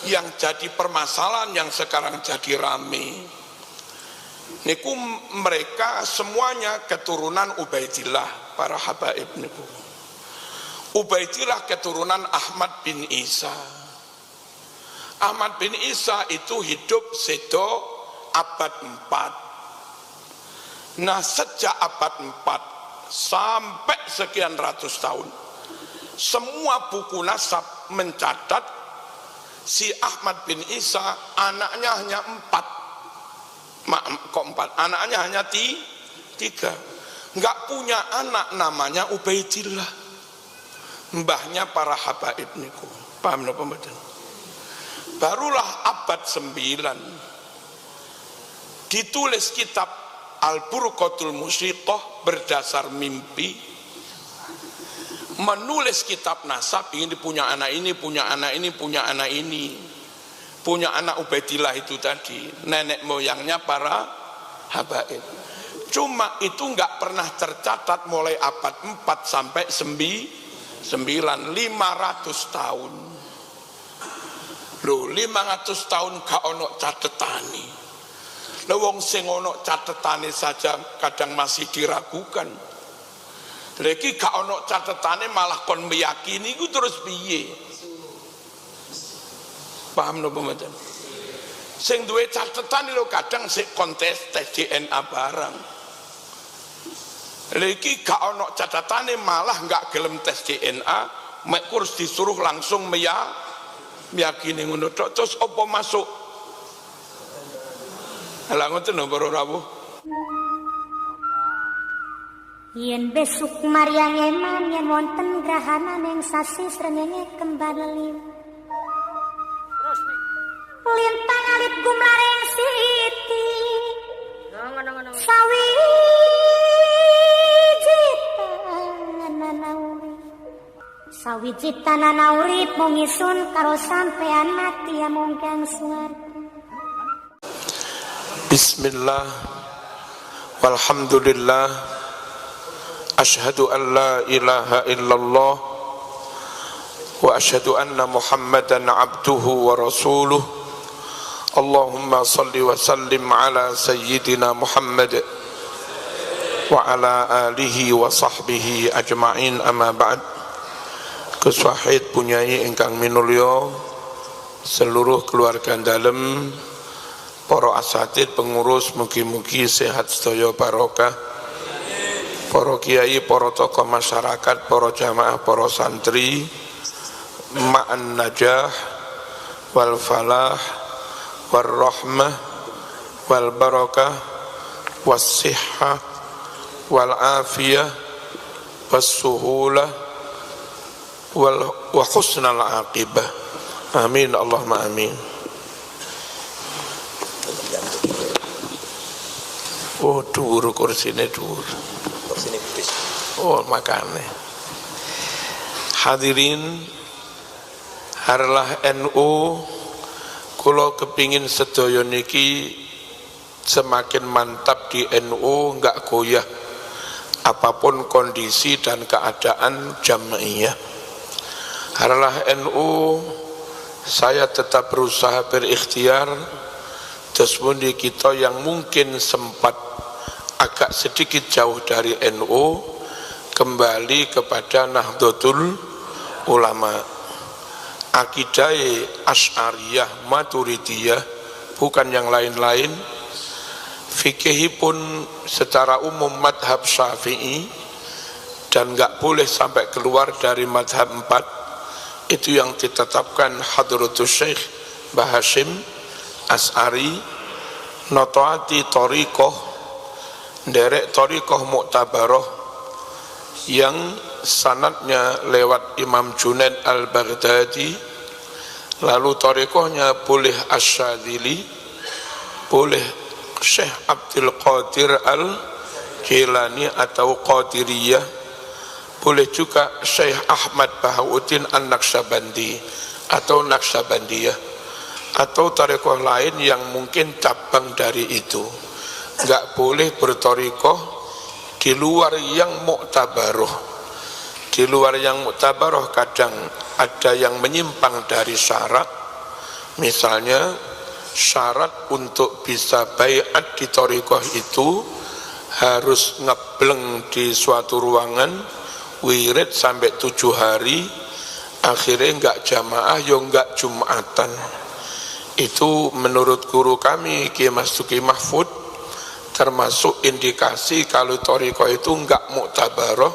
yang jadi permasalahan yang sekarang jadi rame niku mereka semuanya keturunan Ubaidillah, para habaib niku. Ubaidillah keturunan Ahmad bin Isa. Ahmad bin Isa itu hidup sedo abad 4. Nah, sejak abad 4 sampai sekian ratus tahun, semua buku nasab mencatat si Ahmad bin Isa anaknya hanya 4. Kok 4? Anaknya hanya 3. Enggak punya anak namanya Ubaidillah. Mbahnya para habaib niku. Paham napa mboten? Barulah abad 9 ditulis kitab Al-Burqatul Musyiqah berdasar mimpi, menulis kitab nasab, ingin punya anak ini, punya anak ini, punya anak ini. Punya anak Ubaidillah itu tadi, nenek moyangnya para habaib. Cuma itu enggak pernah tercatat mulai abad 4 sampai 9, 500 tahun. Loh, 500 tahun gak ono catetane. Loh, wong sing ono catetane saja kadang masih diragukan. Lagi gak ono catetane malah kon meyakini ku terus piye? Paham no pembaca? Sing duwe catetan lho kadang sik kontes tes DNA barang. Lagi gak ono catetane malah gak gelem tes DNA, mek kurs disuruh langsung meyakini ngono tok. Terus apa masuk? Lah ngoten lho para rawuh. Yen besuk Maryang eman yen wonten grahana ning sasi srengenge kembar liu. Lin pangalit gumlareng siti sawiji tanana urip mung isun karo sampean mati amung kang swarga. Bismillah walhamdulillah asyhadu an la ilaha illallah wa asyhadu anna Muhammadan abduhu wa rasuluh. Allahumma salli wa sallim ala sayyidina Muhammad wa ala alihi wa sahbihi ajma'in, amma ba'd. Keswahid punyai ingkang minulya seluruh keluarga dalem, para asatid pengurus mugi-mugi sehat sedaya barokah, para kiai, para tokoh masyarakat, para jamaah, para santri, ma'an najah wal falah warahmah wal barakah wassihhah wal afiyah wassuhulah wa husnal aqibah. Amin Allahumma amin. Oh, dhuwur kursine dhuwur. Kursine tipis. Oh, makane. Hadirin harlah NU, kula kepingin sedaya niki semakin mantap di NU, enggak goyah apapun kondisi dan keadaan jamaiyah. Harlah NU, saya tetap berusaha berikhtiar desmundi kita yang mungkin sempat agak sedikit jauh dari NU kembali kepada Nahdlatul Ulama. Akidah Asy'ariyah Maturidiyah, bukan yang lain-lain. Fikih pun secara umum madhab Syafi'i dan enggak boleh sampai keluar dari madhab 4. Itu yang ditetapkan Hadratus Syekh Mbah Hasyim Asy'ari. Notoati thariqah, nderek thariqah Mu'tabarah yang sanadnya lewat Imam Junaid Al-Baghdadi, lalu thariqahnya boleh Asy-Syadzili, boleh Syekh Abdul Qadir Al-Jilani atau Qadiriyah, boleh juga Syekh Ahmad Bahauddin An-Naqsyabandi atau Naqsyabandiyah, atau thariqah lain yang mungkin cabang dari itu. Enggak boleh berthariqah di luar yang mu'tabaroh. Di luar yang mu'tabaroh kadang ada yang menyimpang dari syarak, Misalnya syarat untuk bisa baiat di thariqah itu harus ngebleng di suatu ruangan wirid sampai 7 hari, akhirnya enggak jamaah, yo enggak jumatan. Itu menurut guru kami Kiai Mas Duki Mahfud termasuk indikasi kalau thariqah itu enggak muktabaroh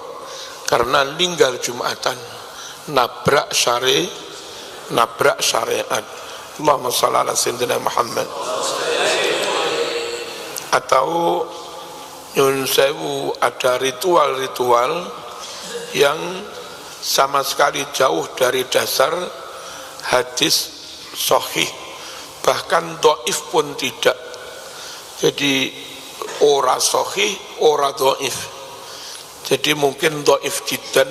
karena ninggal jumatan, nabrak syariat. Allahumma shalli ala sayyidina Muhammad. Atau nyun sewu, ada ritual-ritual yang sama sekali jauh dari dasar hadis sahih, bahkan dhaif pun tidak. Jadi ora sahih, ora dhaif. Jadi mungkin dhaif jiddan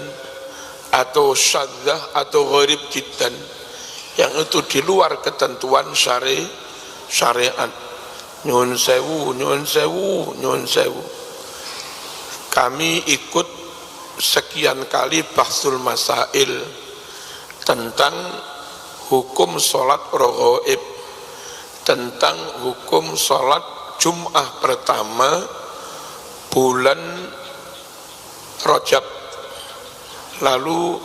atau syadzah atau gharib jiddan, yang itu di luar ketentuan syariat. Nyun sewu. Kami ikut sekian kali bahsul masail tentang hukum sholat raghaib, tentang hukum sholat Jum'ah pertama bulan Rajab, lalu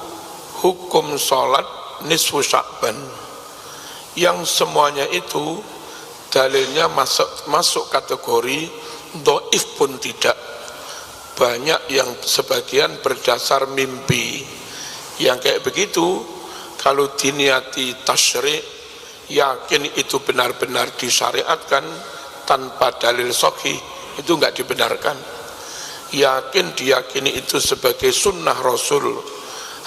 hukum sholat nisfu Sya'ban, yang semuanya itu dalilnya masuk kategori dhaif pun tidak. Banyak yang sebagian berdasar mimpi, yang kayak begitu kalau diniati tasyri', yakin itu benar-benar disyariatkan tanpa dalil sahih, itu enggak dibenarkan. Yakin diyakini itu sebagai sunnah Rasul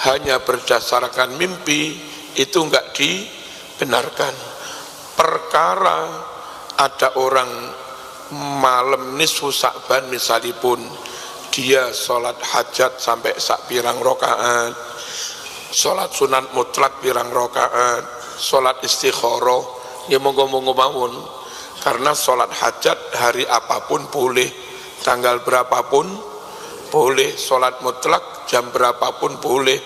hanya berdasarkan mimpi, itu enggak dibenarkan. Perkara ada orang malam nisfu Sya'ban misalipun, dia sholat hajat sampai sak pirang rakaat, sholat sunat mutlak pirang rakaat, sholat istikharah, ya monggo-monggo mawon. Karena sholat hajat hari apapun boleh, tanggal berapapun boleh, sholat mutlak jam berapapun boleh,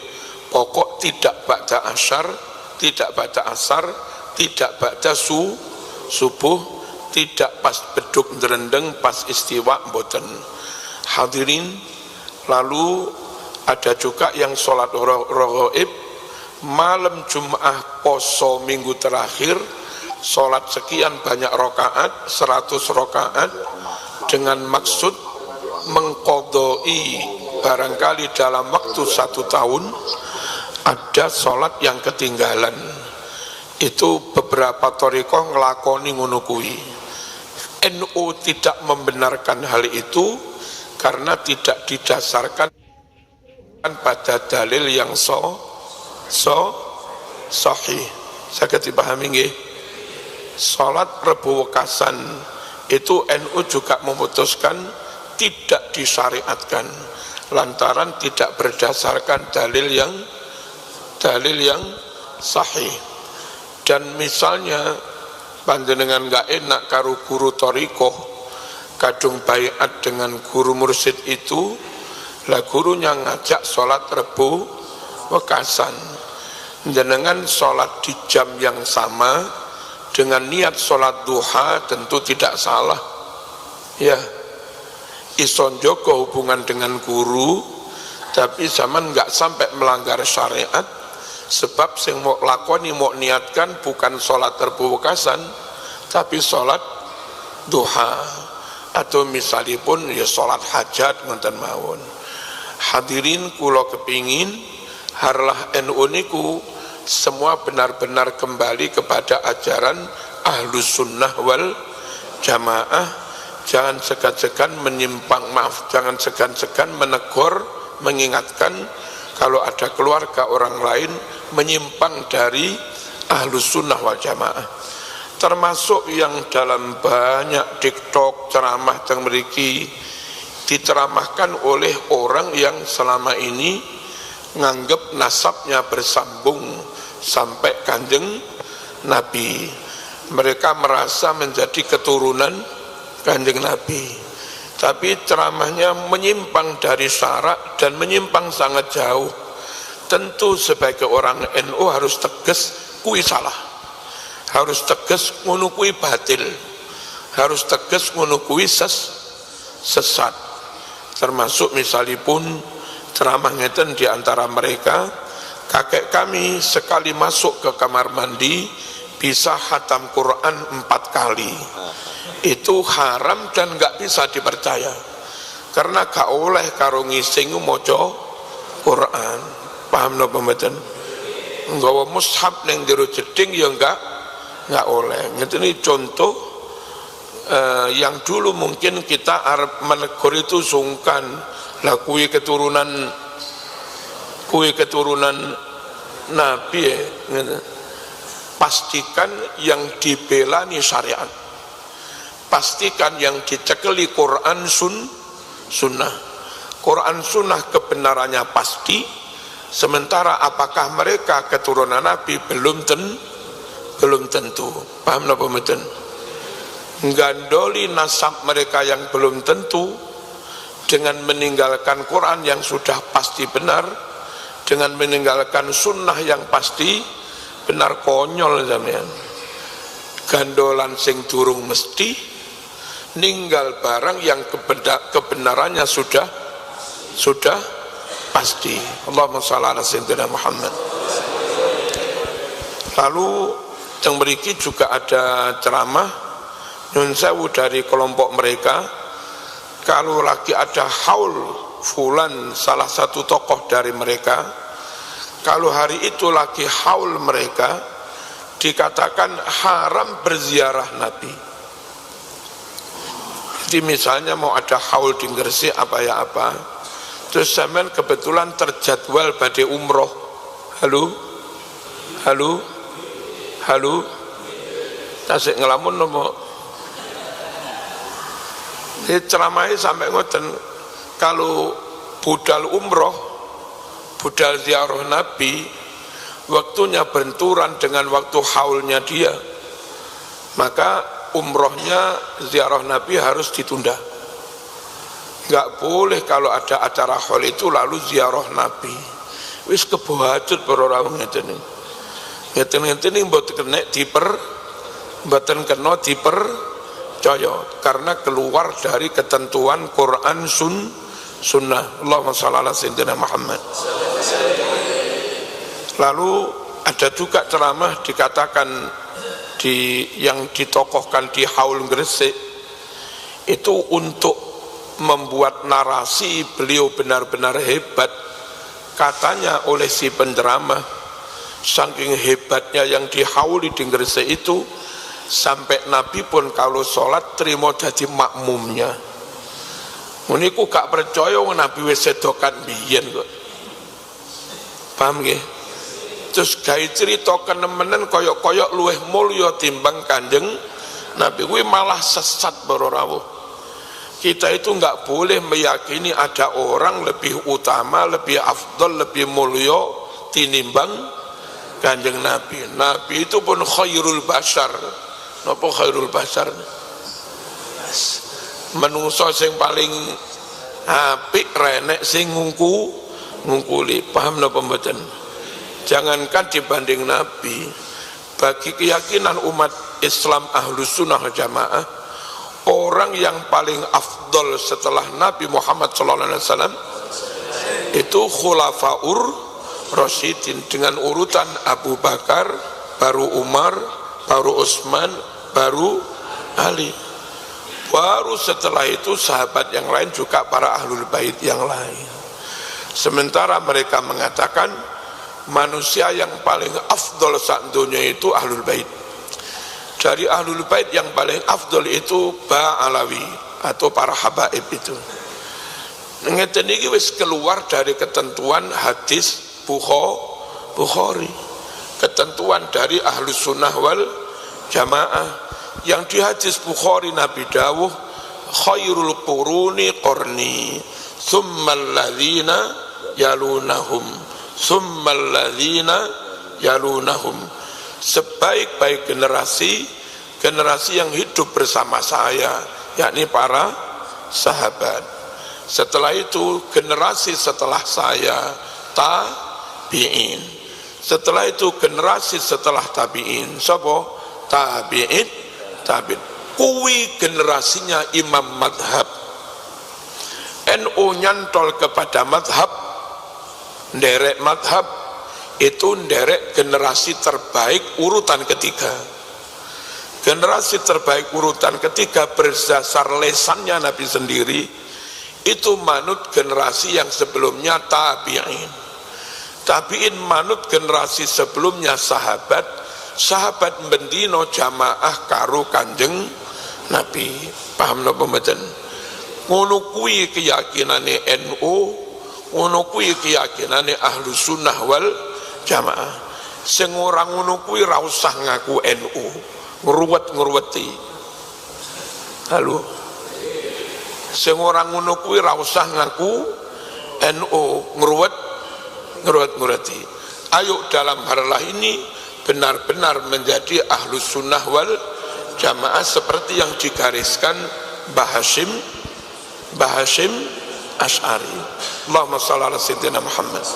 pokok tidak ba'da asyar, tidak ba'da asar, tidak ba'da subuh, tidak pas beduk derendeng, pas istiwa mboten. Hadirin, lalu ada juga yang sholat raghaib malam Jum'ah poso minggu terakhir, sholat sekian banyak rakaat, 100 rakaat, dengan maksud mengqadai barangkali dalam waktu 1 tahun ada sholat yang ketinggalan. Itu beberapa thariqah ngelakoni ngono kuwi. NU tidak membenarkan hal itu karena tidak didasarkan pada dalil yang sahih. Saged dipahami nggih? Salat Rebu Wekasan itu NU juga memutuskan tidak disyariatkan lantaran tidak berdasarkan dalil yang sahih. Dan misalnya panjenengan enggak enak karo guru thariqah, kadung baiat dengan guru mursyid itu, lah gurunya ngajak sholat Rebu Wekasan, jenengan sholat di jam yang sama dengan niat sholat duha tentu tidak salah. Ya, ison joko hubungan dengan guru, tapi zaman nggak sampai melanggar syariat, sebab sing mau lakoni mau niatkan bukan sholat Rebu Wekasan, tapi sholat duha. Atau misalipun ya sholat hajat ngoten mawon. Hadirin, kula kepingin harlah NU niku semua benar-benar kembali kepada ajaran Ahlus Sunnah wal Jamaah. Jangan segan-segan menyimpang, jangan segan-segan menegur, mengingatkan kalau ada keluarga orang lain menyimpang dari Ahlus Sunnah wal Jamaah. Termasuk yang dalam banyak TikTok ceramah yang mriki diteramahkan oleh orang yang selama ini nganggep nasabnya bersambung sampai Kanjeng Nabi. Mereka merasa menjadi keturunan Kanjeng Nabi, tapi ceramahnya menyimpang dari syarak dan menyimpang sangat jauh. Tentu sebagai orang NU harus tegas, kuwi salah. harus tegas ngono kuwi batil, harus tegas ngono kuwi sesat. Termasuk misalipun ceramah ngeten di antara mereka, kakek kami sekali masuk ke kamar mandi bisa khatam Quran 4 kali. Itu haram dan gak bisa dipercaya, karena gak oleh karo ngising maca Quran. Paham napa mboten? Nggawa mushaf ning jero jeding ya enggak oleh. Ngeten iki contoh yang dulu mungkin kita arep menegur itu sungkan. Lah kuwi keturunan Nabi ya. Pastikan yang dibelani syariat, pastikan yang dicekeli Quran sunnah. Quran sunnah kebenarannya pasti, sementara apakah mereka keturunan Nabi belum tentu. Paham napa mboten? Gandoli nasab mereka yang belum tentu dengan meninggalkan Quran yang sudah pasti benar, dengan meninggalkan sunnah yang pasti benar, konyol sampean. Gandolan sing durung mesti, ninggal barang yang kebenarannya sudah pasti. Allahumma shalli ala sayyidina Muhammad. Lalu yang beriki juga ada ceramah nyun sewu dari kelompok mereka, kalau lagi ada haul fulan, salah satu tokoh dari mereka, kalau hari itu lagi haul mereka, dikatakan haram berziarah Nabi. Jadi misalnya mau ada haul di Gresik apa ya apa, terus sampean kebetulan terjadwal badhe umroh. Halo, tasik ngelamun nopo. Ini ceramahnya sampai ngoten, kalau budal umroh, budal ziarah Nabi, waktunya benturan dengan waktu haulnya dia, maka umrohnya ziarah Nabi harus ditunda. Enggak boleh kalau ada acara haul itu lalu ziarah Nabi. Wis kebohajut para rawuh ngeten iki. Ngeten-ngeten iki mboten kena dipercaya karena keluar dari ketentuan Quran sunnah. Allahumma shalli ala sayyidina Muhammad. Lalu ada juga ceramah dikatakan yang ditokohkan di haul Gresik itu untuk membuat narasi beliau benar-benar hebat. Katanya oleh si penceramah, saking hebatnya yang dihauli di Gresik itu, sampai Nabi pun kalau sholat terima jadi makmumnya. Muniku gak percaya Nabi wis sedokan biyen kok. Paham nggih? Terus gawe cerita kenemenen koyok-koyok luweh mulya timbang Kanjeng Nabi, kuwi malah sesat para rawuh. Kita itu enggak boleh meyakini ada orang lebih utama, lebih afdal, lebih mulya tinimbang Kanjeng Nabi. Nabi itu pun khairul bashar. Napa khairul bashar? Menungso sing paling apik, renek sing ngungkuli. Paham napa mboten? Jangankan dibanding Nabi, bagi keyakinan umat Islam Ahlus Sunnah Jamaah, orang yang paling afdal setelah Nabi Muhammad SAW itu khulafaur Rasyidin, dengan urutan Abu Bakar, baru Umar, baru Utsman, baru Ali. Baru setelah itu sahabat yang lain, juga para ahlul bait yang lain. Sementara mereka mengatakan manusia yang paling afdal sak dunia itu ahlul bait. Dari ahlul bait yang paling afdal itu Ba'alawi atau para habaib itu. Ngeten iki wis keluar dari ketentuan hadis Bukhari, ketentuan dari Ahlus Sunnah wal Jamaah. Yang di hadis Bukhari Nabi dawuh, khairul quruni qarni tsummal ladzina yalunahum tsummal ladzina yalunahum. Sebaik-baik generasi yang hidup bersama saya, yakni para sahabat. Setelah itu generasi setelah saya, tabi'in. Setelah itu generasi setelah tabi'in, sapa? tabi'in tabi'in. Kuwi generasinya imam madhab. NU nyantol kepada madhab, nderek madhab, itu nderek generasi terbaik urutan ketiga. Generasi terbaik urutan ketiga berdasar lesannya Nabi sendiri, itu manut generasi yang sebelumnya tabi'in. Tabi'in manut generasi sebelumnya sahabat, sahabat bendino jamaah karo Kanjeng Nabi. Paham napa mboten? Ngono kuwi keyakinane NU, ngono kuwi keyakinane Ahlus Sunnah wal Jamaah. Sing ora ngono kuwi ra usah ngaku NU, ngruwet-ngruweti. Halo. Sing ora ngono kuwi ra usah ngaku NU, ngruwet-ngruweti. Ayo dalam hal ini benar-benar menjadi Ahlus Sunnah wal Jamaah seperti yang digariskan Mbah Hasyim Asy'ari. Allahumma shalli ala sayyidina Muhammad.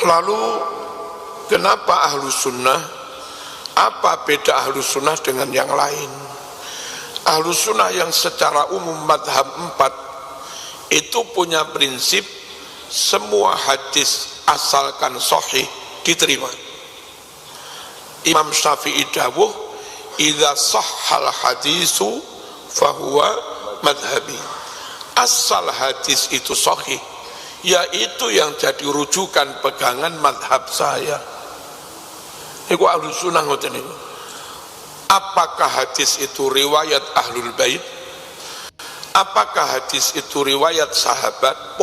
Lalu kenapa Ahlus Sunnah? Apa beda Ahlus Sunnah dengan yang lain? Ahlus Sunnah yang secara umum madhab 4 itu punya prinsip semua hadis asalkan sahih diterima. Imam Syafi'i dawuh, idza sahhal hadisu fahuwa madhabi. Asal hadis itu sahih, yaitu yang jadi rujukan pegangan madhab saya. Iku Ahlus Sunnah ngoten niku. Apakah hadis itu riwayat Ahlul Bait? Apakah hadis itu riwayat sahabat?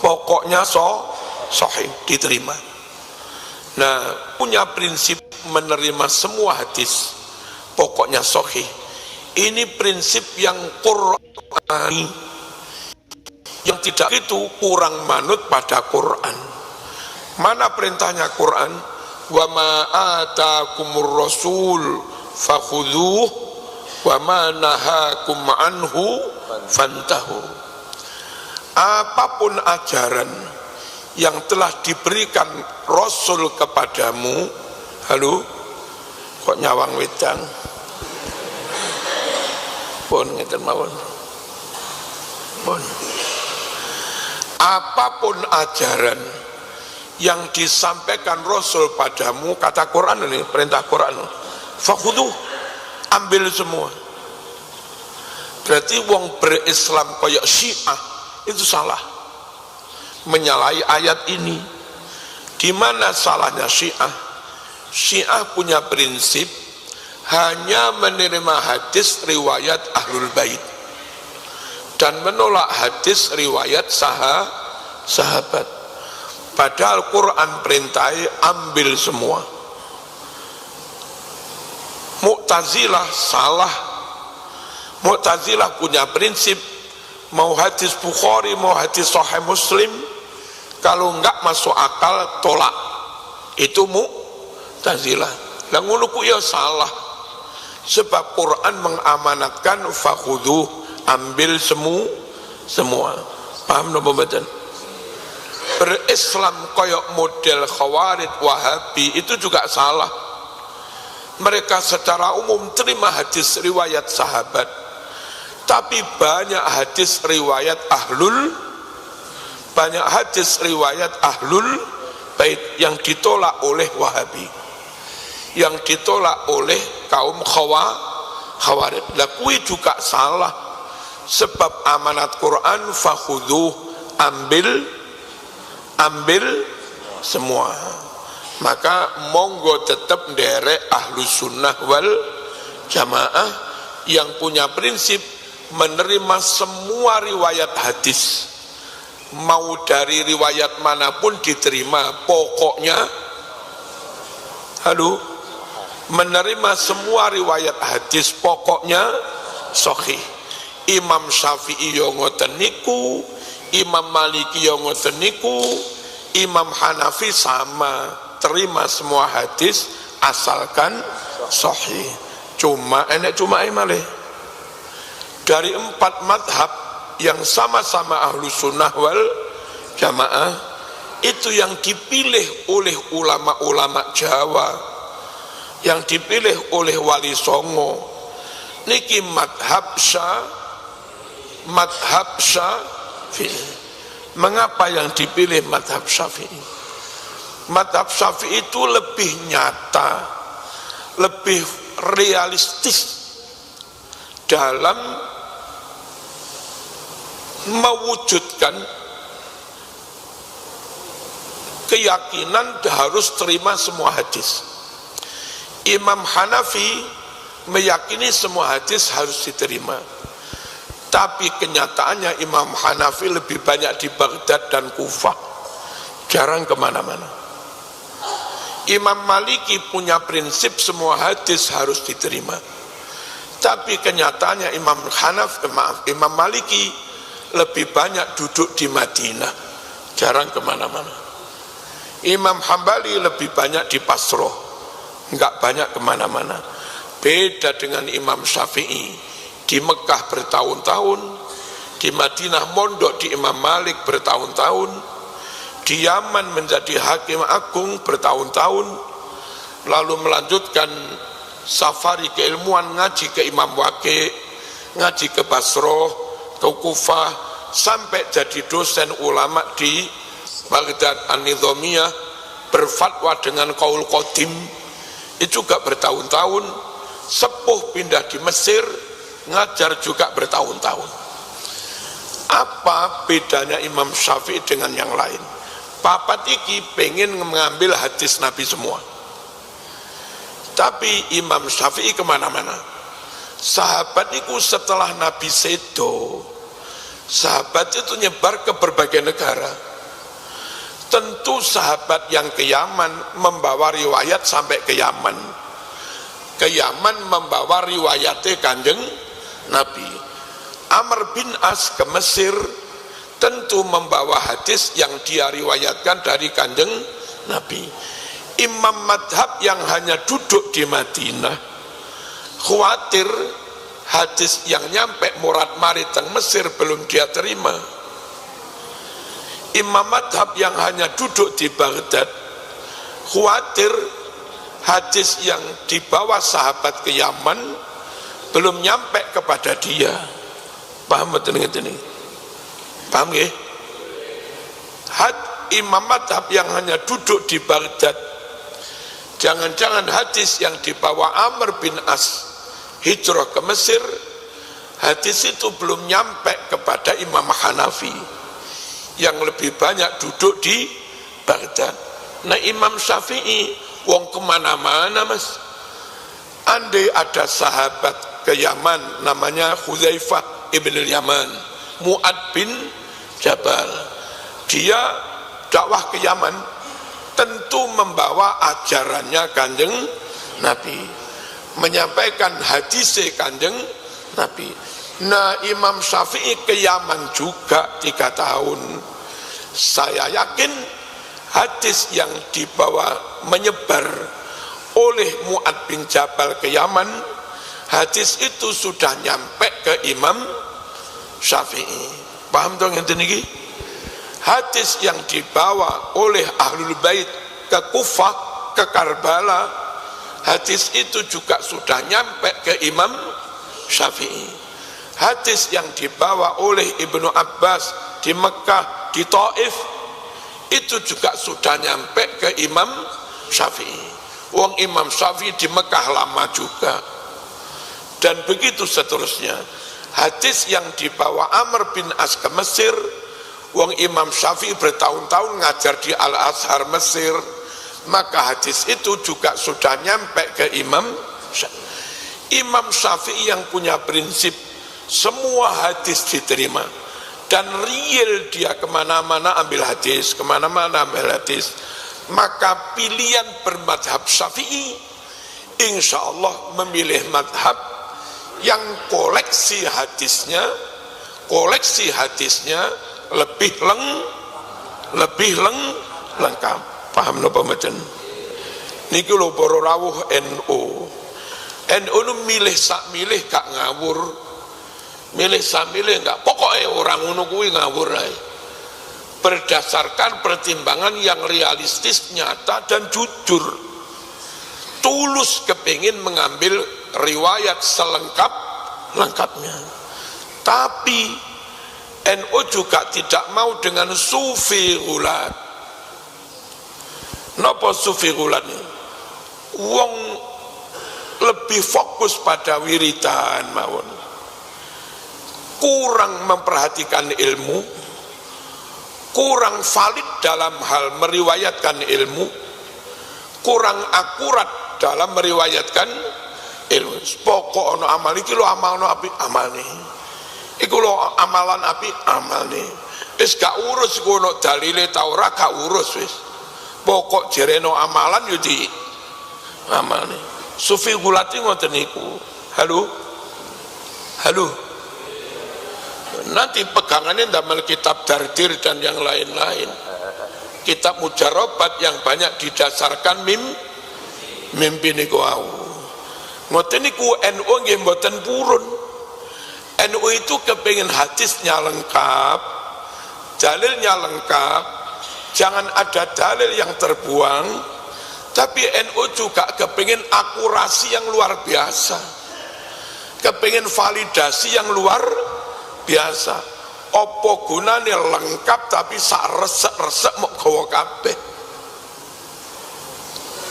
Pokoknya sahih diterima. Nah, punya prinsip menerima semua hadis pokoknya sahih. Ini prinsip yang Qur'ani, yang tidak itu kurang manut pada Quran. Mana perintahnya Quran? Wa ma atakumur rasul fakhudhuh wa ma nahakum anhu fantahu. Apapun ajaran yang telah diberikan Rasul kepadamu, halo, kok nyawang wedang? Pun ngeten mawon. Pun. Apapun ajaran yang disampaikan Rasul padamu, kata Quran ini, perintah Quran, fakhudhuh, ambil semua. Berarti wong berislam kayak Syiah itu salah, menyalahi ayat ini. Di mana salahnya Syiah? Syiah punya prinsip hanya menerima hadis riwayat Ahlul Bait dan menolak hadis riwayat sahabat. Padahal Quran perintai ambil semua. Mu'tazilah salah. Mu'tazilah punya prinsip mau hadis Bukhari, mau hadis Sahih Muslim, kalau enggak masuk akal tolak. Itu Mu'tazilah. Lah ngono ku ya salah. Sebab Quran mengamanatkan fakhudhu, ambil semua. Paham napa mboten? Berislam koyok model Khawarij Wahabi itu juga salah. Mereka secara umum terima hadis riwayat sahabat, tapi banyak hadis riwayat Ahlul Bait yang ditolak oleh Wahabi, yang ditolak oleh kaum Khawarij. Lah kuwi juga salah. Sebab amanat Quran fakhudhu, ambil semua. Maka monggo tetap nderek Ahlus Sunnah wal Jamaah yang punya prinsip menerima semua riwayat hadis, mau dari riwayat manapun diterima, pokoknya menerima semua riwayat hadis, pokoknya sahih. Imam Syafi'i yo ngoten niku, Imam Maliki yo ngoten niku, Imam Hanafi sama, terima semua hadis asalkan sahih. Cuma malih dari 4 madhab yang sama-sama Ahlus Sunnah wal Jamaah, itu yang dipilih oleh ulama-ulama Jawa, yang dipilih oleh Wali Songo niki madhab Syafi'i. Mengapa yang dipilih madhab Syafi'i? Madhab Syafi'i itu lebih nyata, lebih realistis dalam mewujudkan keyakinan harus terima semua hadis. Imam Hanafi meyakini semua hadis harus diterima, tapi kenyataannya Imam Hanafi lebih banyak di Baghdad dan Kufah, jarang kemana-mana. Imam Maliki punya prinsip semua hadis harus diterima, tapi kenyataannya Imam Maliki lebih banyak duduk di Madinah, jarang kemana-mana. Imam Hambali lebih banyak di Basroh, enggak banyak kemana-mana. Beda dengan Imam Syafi'i, di Mekah bertahun-tahun, di Madinah mondok di Imam Malik bertahun-tahun, di Yaman menjadi hakim agung bertahun-tahun, lalu melanjutkan safari keilmuan, ngaji ke Imam Waqi, ngaji ke Basroh, ke Kufah, sampai jadi dosen ulama di Baghdad An-Nizamiyah, berfatwa dengan qaul qadim, itu juga bertahun-tahun. Sepuh pindah di Mesir, ngajar juga bertahun-tahun. Apa bedanya Imam Syafi'i dengan yang lain? Papat iki pengen mengambil hadis Nabi semua, tapi Imam Syafi'i kemana-mana. Sahabat itu setelah Nabi sedo, sahabat itu nyebar ke berbagai negara. Tentu sahabat yang ke Yaman membawa riwayat sampai ke Yaman, ke Yaman membawa riwayatnya Kanjeng Nabi. Amr bin As ke Mesir tentu membawa hadis yang dia riwayatkan dari Kanjeng Nabi. Imam madhab yang hanya duduk di Madinah khawatir hadis yang nyampe murad marid teng Mesir belum dia terima. Imam madhab yang hanya duduk di Baghdad khawatir hadis yang dibawa sahabat ke Yaman belum nyampe kepada dia. Paham betul ini? Paham ya? Imam madhab yang hanya duduk di Baghdad, jangan-jangan hadis yang dibawa Amr bin As hijrah ke Mesir, hadis itu belum nyampe kepada Imam Hanafi yang lebih banyak duduk di Baghdad. Nah Imam Syafi'i wong kemana-mana mas. Andai ada sahabat ke Yaman namanya Hudzaifah ibn al-Yaman, Mu'ad bin Jabal, dia dakwah ke Yaman tentu membawa ajarannya Kanjeng Nabi, menyampaikan hadis Kanjeng Nabi. Nah Imam Syafi'i ke Yaman juga 3 tahun. Saya yakin hadis yang dibawa menyebar oleh Mu'ad bin Jabal ke Yaman, hadis itu sudah nyampe ke Imam Syafi'i. Paham dong yang ini? Hadis yang dibawa oleh Ahlul Bait ke Kufah, ke Karbala, hadis itu juga sudah nyampe ke Imam Syafi'i. Hadis yang dibawa oleh Ibnu Abbas di Mekah, di Taif, itu juga sudah nyampe ke Imam Syafi'i. Wong Imam Syafi'i di Mekah lama juga. Dan begitu seterusnya. Hadis yang dibawa Amr bin As ke Mesir, wong Imam Syafi'i bertahun-tahun ngajar di Al-Azhar Mesir, maka hadis itu juga sudah nyampe ke Imam Syafi'i. Imam Syafi'i yang punya prinsip semua hadis diterima, dan real dia kemana-mana ambil hadis, kemana-mana ambil hadis, maka pilihan bermadhab Syafi'i insya Allah memilih madhab yang koleksi hadisnya lebih lengkap. Paham napa mboten? Niki lho para rawuh NU nu milih sak milih gak ngawur, milih sak milih enggak, pokoknya orang ngono kuwi ngawur ae. berdasarkan pertimbangan yang realistis, nyata dan jujur. Tulus kepingin mengambil riwayat selengkap-lengkapnya. Tapi NU juga tidak mau dengan sufi gulat. Napa sufi gulat ini? Wong lebih fokus pada wiridan mawon. Kurang memperhatikan ilmu, kurang valid dalam hal meriwayatkan ilmu, kurang akurat dalam meriwayatkan ilmu. Pokok ono amal iki lho amalno apik amane. Iku lho amalan apik amane. Wis gak urus iku ono dalile ta ora gak urus wis. Pokok jereno amalan yo di amane. Sufi gulati ngoten niku. Halo. Halo. Nanti pegangannya ndamel kitab Dardir dan yang lain-lain. Kitab mujarobat yang banyak didasarkan mimpi niku wau. Ngoten niku NU nggih mboten purun. NU itu kepingin hadisnya lengkap, dalilnya lengkap, jangan ada dalil yang terbuang. Tapi NU juga kepingin akurasi yang luar biasa, kepingin validasi yang luar biasa. Opo gunane lengkap tapi sak resek-resek mok gawa kabeh.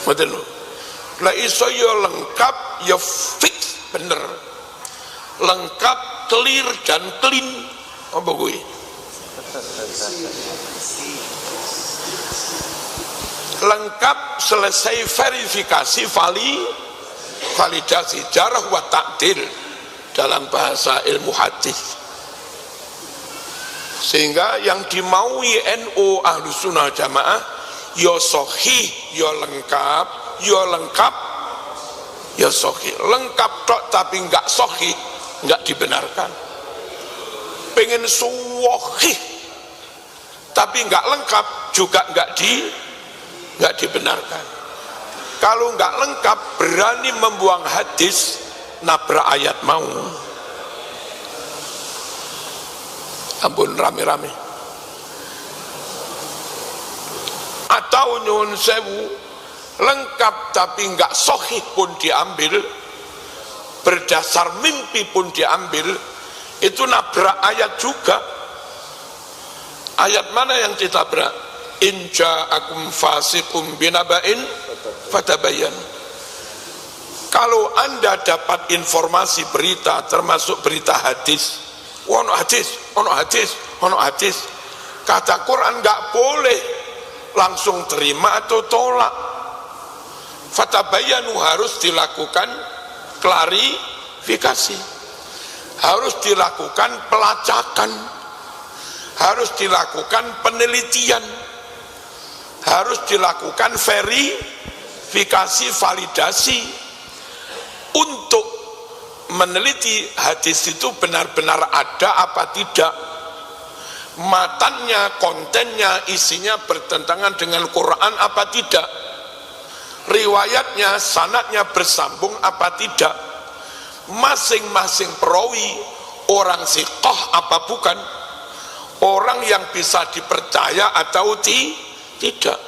Ngoten lho. Lah iso yo lengkap yo fix bener. Lengkap, clear dan clean. Apa kuwi? Lengkap selesai verifikasi validasi jarh wa ta'dil dalam bahasa ilmu hadis. Sehingga yang dimaui NU Ahlus Sunnah Jamaah yo sahih, yo lengkap, yo lengkap, yo sahih. Lengkap tok tapi enggak sahih, enggak dibenarkan. Pengen sahih tapi enggak lengkap juga enggak dibenarkan. Kalau enggak lengkap berani membuang hadis, nabrak ayat mau. Ampun rame-rame. Atau nyuwun sewu lengkap tapi enggak sahih pun diambil, berdasar mimpi pun diambil, itu nabrak ayat juga. Ayat mana yang ditabrak? In ja'akum fasiqum binaba'in fatabayyan. Kalau Anda dapat informasi berita, termasuk berita hadis, ono hadis, kata Quran nggak boleh langsung terima atau tolak. Fatabayanu harus dilakukan klarifikasi, harus dilakukan pelacakan, harus dilakukan penelitian, harus dilakukan verifikasi, validasi untuk meneliti hadis itu benar-benar ada apa tidak, matannya, kontennya, isinya bertentangan dengan Quran apa tidak, riwayatnya, sanadnya bersambung apa tidak, masing-masing perawi orang siqah apa bukan, orang yang bisa dipercaya atau tidak.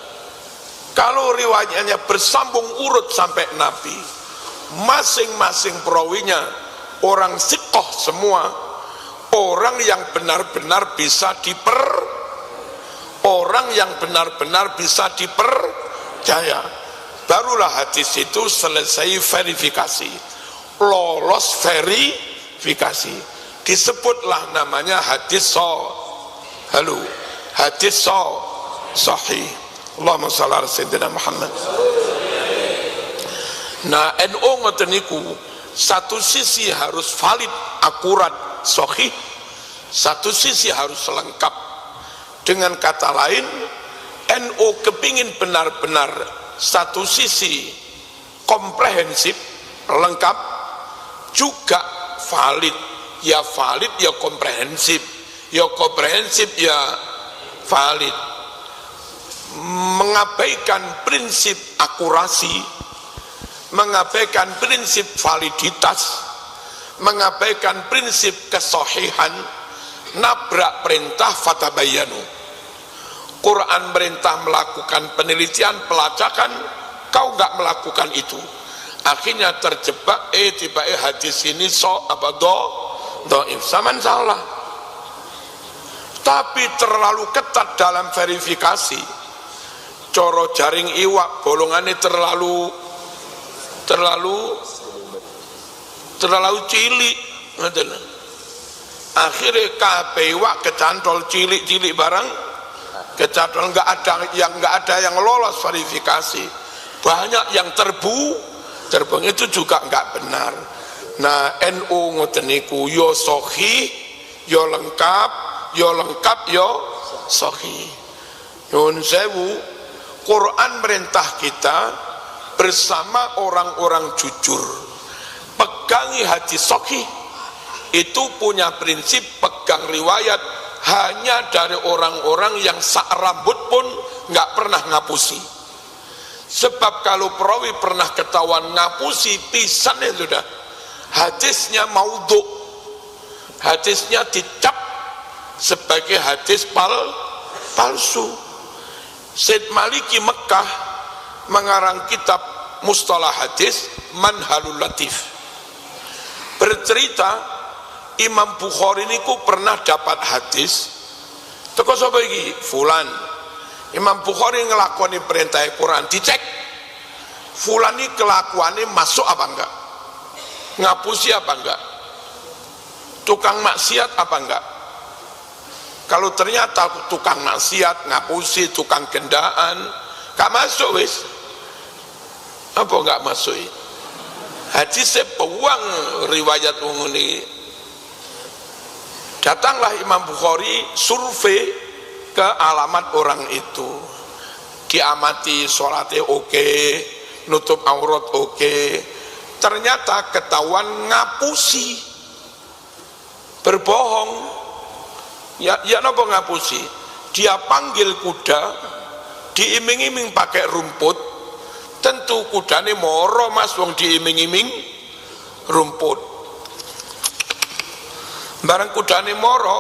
Kalau riwayatnya bersambung urut sampai Nabi, masing-masing perawinya orang siqah semua, orang yang benar-benar bisa dipercaya, barulah hadis itu selesai verifikasi, lolos verifikasi, disebutlah namanya hadis sahih. Allahumma shalli ala sayyidina Muhammad. Nah, NU ngoten niku, satu sisi harus valid, akurat, sahih, satu sisi harus lengkap. Dengan kata lain, NU kepingin benar-benar satu sisi komprehensif, lengkap, juga valid ya komprehensif, ya valid. Mengabaikan prinsip akurasi, mengabaikan prinsip validitas, mengabaikan prinsip kesahihan, nabrak perintah fatabayanu. Quran merintah melakukan penelitian, pelacakan, kau nggak melakukan itu. Akhirnya terjebak, tiba hadis ini doif, saman salah. Tapi terlalu ketat dalam verifikasi. Coro jaring iwak, bolongannya terlalu cilik. Akhirnya kabeh iwak kecantol cilik-cilik barang, kecantol nggak ada yang lolos verifikasi. Banyak yang terbang itu juga nggak benar. Nah, NU ngoten niku yo sahih, yo lengkap, yo sahih. Nyuwun sewu, Quran merintah kita bersama orang-orang jujur. Pegangi hadis sahih. Itu punya prinsip pegang riwayat hanya dari orang-orang yang sak rambut pun nggak pernah ngapusi. Sebab kalau perawi pernah ketahuan ngapusi pisan ya sudah, hadisnya maudhu, hadisnya dicap sebagai hadis palsu. Syed Maliki Mekah mengarang kitab mustalah hadis Manhalul Latif, bercerita Imam Bukhari niku pernah dapat hadis teko sapa iki fulan. Imam Bukhari ngelakoni perintah Quran, dicek fulan ini kelakuannya masuk apa enggak, ngapusi apa enggak, tukang maksiat apa enggak. Kalau ternyata tukang maksiat, ngapusi, tukang gendaan, gak masuk wis. Apa enggak masuk? Hadisnya peluang riwayat ini. Datanglah Imam Bukhari survei ke alamat orang itu, diamati sholatnya oke, nutup aurat oke. Ternyata ketahuan ngapusi, berbohong. Ya napa ngapusi? Dia panggil kuda, diiming-iming pakai rumput. Tentu kudane moro mas, wong diiming-iming rumput. Barang kudane moro,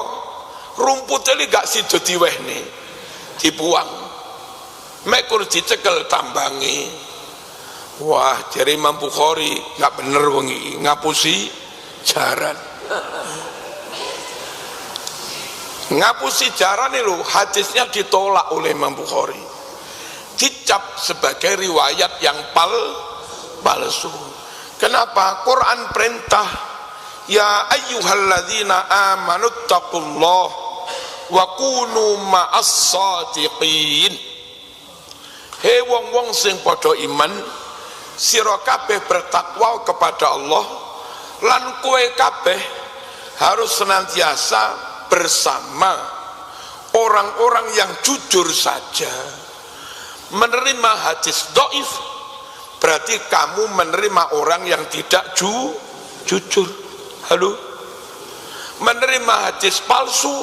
rumputnya gak sido diwehne, dibuang. Mekur dicekel tambangi. Wah, jari Imam Bukhari gak bener wengi ngapusi jaran. Ngapusi jaran itu hadisnya ditolak oleh Imam Bukhari, dicap sebagai riwayat yang palsu. Kenapa? Quran perintah, ya ayyuhalladzina amanu taqullah wa kunu ma'as shadiqin. Hei wong-wong sing padha iman, sira kabeh bertakwa kepada Allah, lan kowe kabeh harus senantiasa bersama orang-orang yang jujur saja. Menerima hadis dhaif berarti kamu menerima orang yang tidak jujur. Halo. Menerima hadis palsu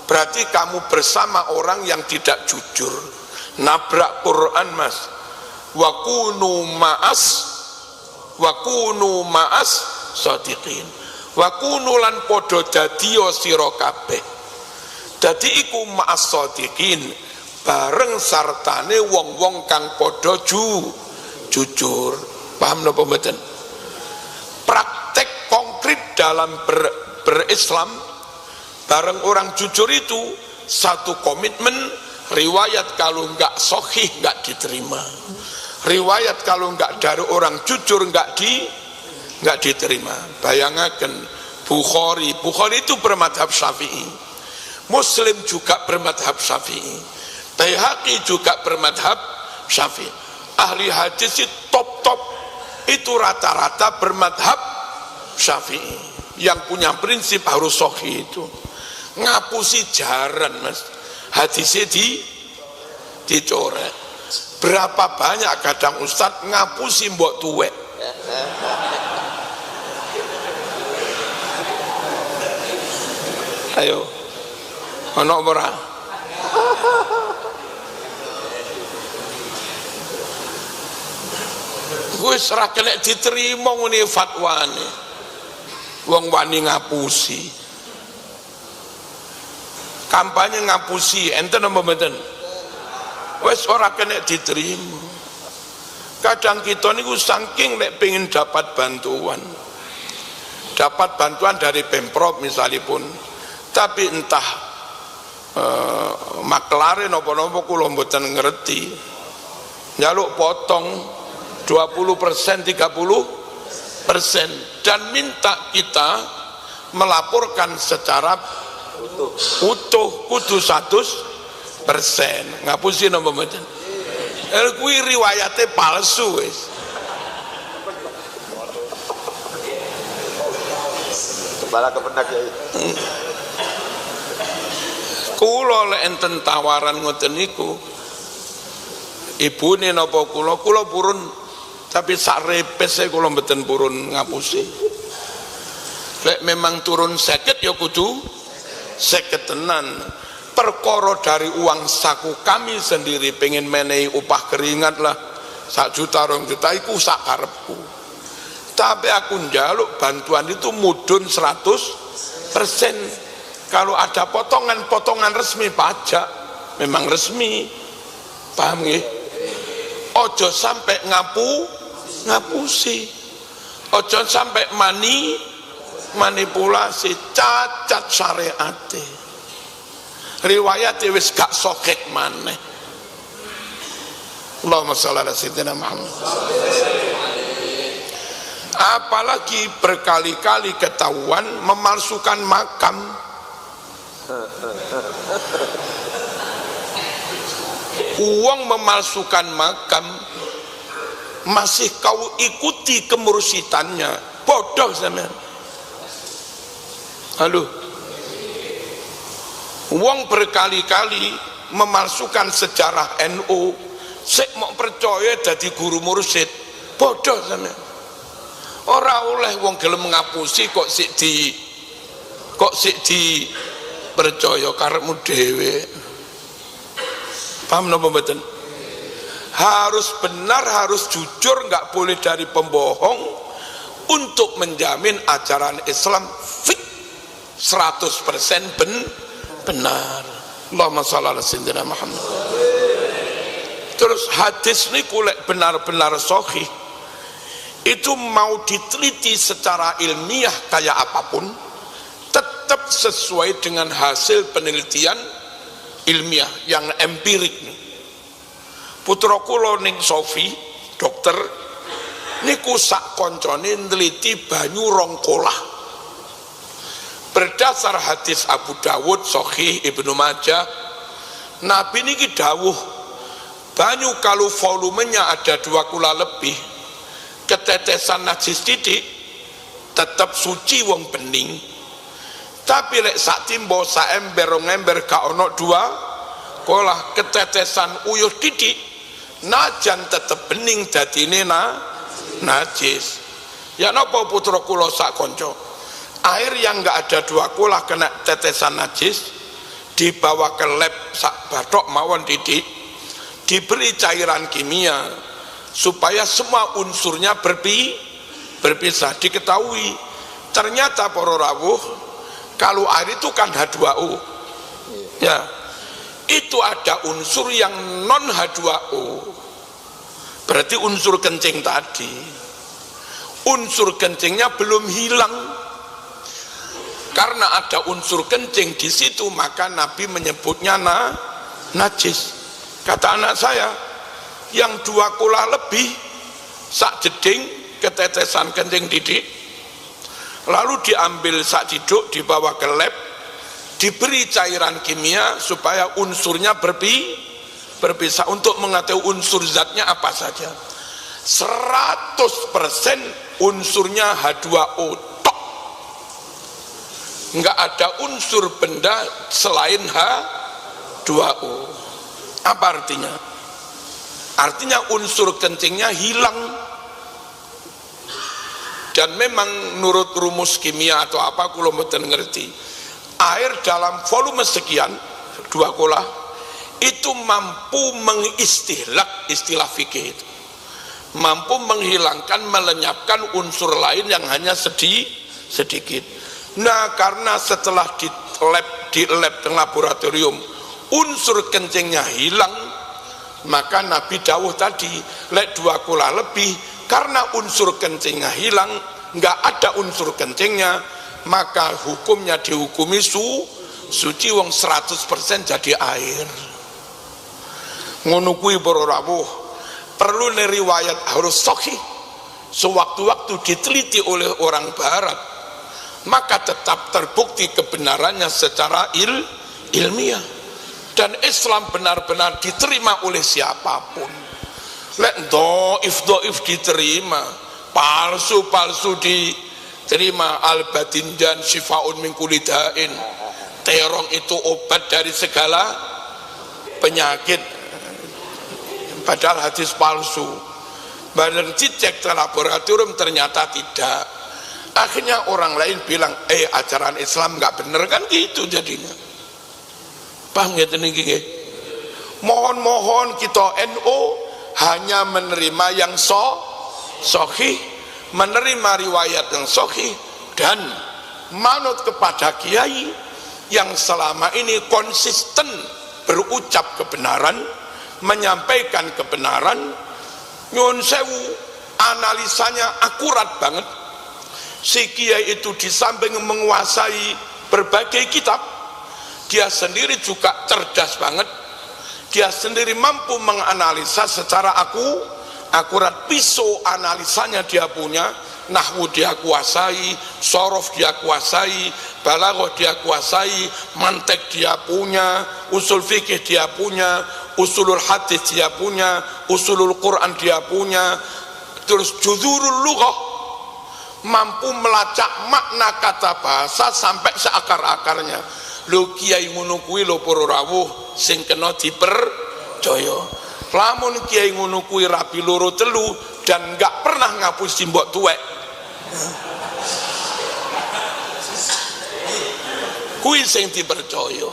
berarti kamu bersama orang yang tidak jujur. Nabrak Quran mas. Wa kunu ma'as shadiqin. Wa kunu lan podo dadiya sira kabeh. Dadi iku ma'as shadiqin, bareng sartane wong-wong kang podo jujur. Paham napa mboten? Praktek konkret dalam berislam bareng orang jujur itu satu komitmen. Riwayat kalau enggak sahih enggak diterima, riwayat kalau enggak dari orang jujur enggak diterima. Bayangkan Bukhari itu bermadhab Syafi'i, Muslim juga bermadhab Syafi'i, Baihaqi juga bermadhab Syafi'i. Ahli hadis itu top itu rata-rata bermadhab Syafi'i, yang punya prinsip harus sahih. Itu ngapusi jaran mas, hadisnya dicoret. Berapa banyak kadang ustadz ngapusi mbok tuwek. Ayo ono ora? Wis ora kena diterima ngene fatwane. Wong wani ngapusi. Kampanye ngapusi, enten apa mboten? wis ora kena diterima. Kadang kita niku saking nek pengen dapat bantuan dari Pemprov misalipun, tapi entah maklare napa-napa kula mboten ngerti, njaluk potong 20%, 30% dan minta kita melaporkan secara utuh kudu 100%. Ngapusi napa mboten? Kuwi riwayate palsu wis. Kepala kepenak ya. Kula lek enten tawaran ngoten niku, ibune napa kula purun, tapi sak repes kula mboten purun ngapusi. Lek memang turun 50 ya kudu 50 tenan. Perkara dari uang saku kami sendiri pengen menehi upah keringat lah 1 juta 2 juta iku sak karepku, tapi aku njaluk bantuan itu mudun 100%. Kalau ada potongan resmi pajak memang resmi, paham nggih? Ojo sampai ngapusi, ojo sampai manipulasi, cacat syariate. Riwayat wis gak sokek maneh. Allahumma shalli ala sayyidina Muhammad. Apalagi berkali-kali ketahuan memalsukan makam. Uang memalsukan makam masih kau ikuti kemursitannya, bodoh sampean. Halo. Wong berkali-kali memalsukan sejarah NU, sik mau percaya dadi guru mursyid, bodoh sampean. Ora oleh wong gelem ngapusi kok sik di percaya karepmu dhewe. Paham napa mboten? Harus benar, harus jujur, enggak boleh dari pembohong untuk menjamin ajaran Islam fit 100% benar. Allahumma shalli ala sayyidina Muhammad. Terus hadis niku lek benar-benar sahih itu mau diteliti secara ilmiah kayak apapun tetap sesuai dengan hasil penelitian ilmiah yang empirik. Putra kula ning Sofi dokter niku sak koncone neliti banyu rongkolah. Berdasar hadis Abu Dawud, Sahih, Ibnu Majah, Nabi niki dawuh banyu kalau volumenya ada 2 kula lebih, ketetesan najis titik tetap suci wong bening. Tapi lek sak timbo sak ember rong ember gak ono 2 kula ketetesan uyuh titik, najan tetep bening dadine najis. Ya napa putra kula sak kanca? Air yang enggak ada 2 kula kena tetesan najis dibawa ke lab sak bathok mawon titik, diberi cairan kimia supaya semua unsurnya berpisah. Diketahui ternyata para rawuh kalau air itu kan H2O ya, itu ada unsur yang non H2O, berarti unsur kencing tadi, unsur kencingnya belum hilang. Karena ada unsur kencing di situ, maka Nabi menyebutnya najis. Kata anak saya, yang 2 kula lebih sak jeding ketetesan kencing didik, lalu diambil sak diduk dibawa ke lab, diberi cairan kimia supaya unsurnya berpisah untuk mengetahui unsur zatnya apa saja. 100% unsurnya H2O. Enggak ada unsur benda selain H2O. Apa artinya? Artinya unsur kencingnya hilang. Dan memang menurut rumus kimia atau apa kula mboten ngerti, air dalam volume sekian 2 kula itu mampu mengistihlak, istilah fikih itu, mampu menghilangkan, melenyapkan unsur lain yang hanya sedikit. Nah, karena setelah di lab laboratorium unsur kencingnya hilang, Maka Nabi dawuh tadi, lek 2 kula lebih, karena unsur kencingnya hilang, nggak ada unsur kencingnya, maka hukumnya dihukumi suci, wong 100% jadi air. Ngono kuwi para rawuh, perlu riwayat harus sahih. Sewaktu-waktu diteliti oleh orang barat, maka tetap terbukti kebenarannya secara ilmiah, dan Islam benar-benar diterima oleh siapapun. Lek doif diterima, palsu diterima. Al-Badinjan syifaun min kulli da'in, terong itu obat dari segala penyakit, padahal hadis palsu. Badan dicek ke laboratorium ternyata tidak. Akhirnya orang lain bilang, ajaran Islam nggak bener, kan gitu jadinya. Paham ya niki? Mohon kita NU hanya menerima yang sahih, menerima riwayat yang sahih, dan manut kepada kiai yang selama ini konsisten berucap kebenaran, menyampaikan kebenaran. Nyun sewu, analisanya akurat banget. Si kiai itu di samping menguasai berbagai kitab, dia sendiri juga cerdas banget. Dia sendiri mampu menganalisa secara akurat. Pisau analisanya dia punya, nahwu dia kuasai, sorof dia kuasai, balaghah dia kuasai, mantek dia punya, usul fikih dia punya, usulul hadis dia punya, usulul Quran dia punya, terus juzurul lughah, mampu melacak makna kata bahasa sampai seakar-akarnya. Lho kiai ngono kuwi lho para rawuh sing kena dipercaya. Lamun kiai ngono kuwi rabi loro telu dan enggak pernah ngapusi mbok tuwek, kuwi sing dipercaya.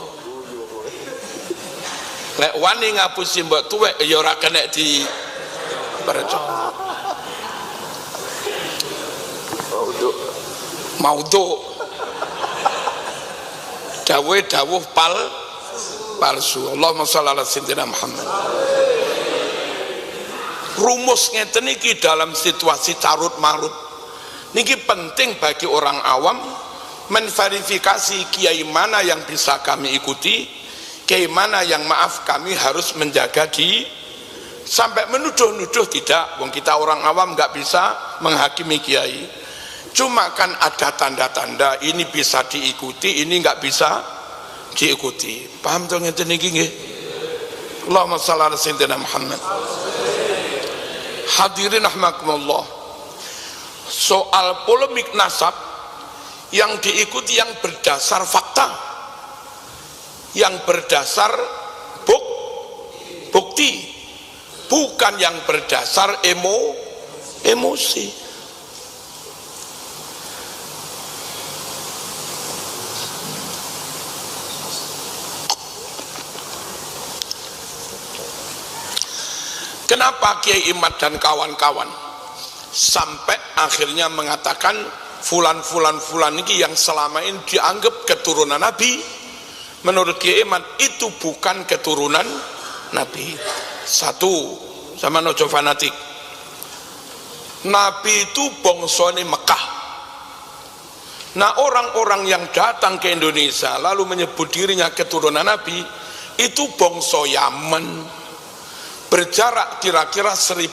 Lek wani ngapusi mbok tuwek ya ora kena dipercaya. Maudhu dawuh palsu. Allahumma shalli ala sayyidina Muhammad. Rumus ngeten iki dalam situasi carut marut niki penting bagi orang awam menverifikasi kiai mana yang bisa kami ikuti, kiai mana yang maaf kami harus menjaga sampai menuduh-nuduh tidak. Wong kita orang awam nggak bisa menghakimi kiai. Cuma kan ada tanda-tanda ini bisa diikuti, ini nggak bisa diikuti. Paham tuh ngeten niki nggih? Allahumma shalli ala sayyidina Muhammad. Hadirin rahimakumullah. Soal polemik nasab yang diikuti yang berdasar fakta, yang berdasar bukti, bukan yang berdasar emosi. Kenapa Kiai Imad dan kawan-kawan sampai akhirnya mengatakan fulan ini yang selama ini dianggap keturunan Nabi? Menurut Kiai Imad itu bukan keturunan Nabi. Satu, sama nojo fanatik, Nabi itu bongsone Mekah. Nah, orang-orang yang datang ke Indonesia lalu menyebut dirinya keturunan Nabi itu bangsa Yaman, berjarak kira-kira 1.500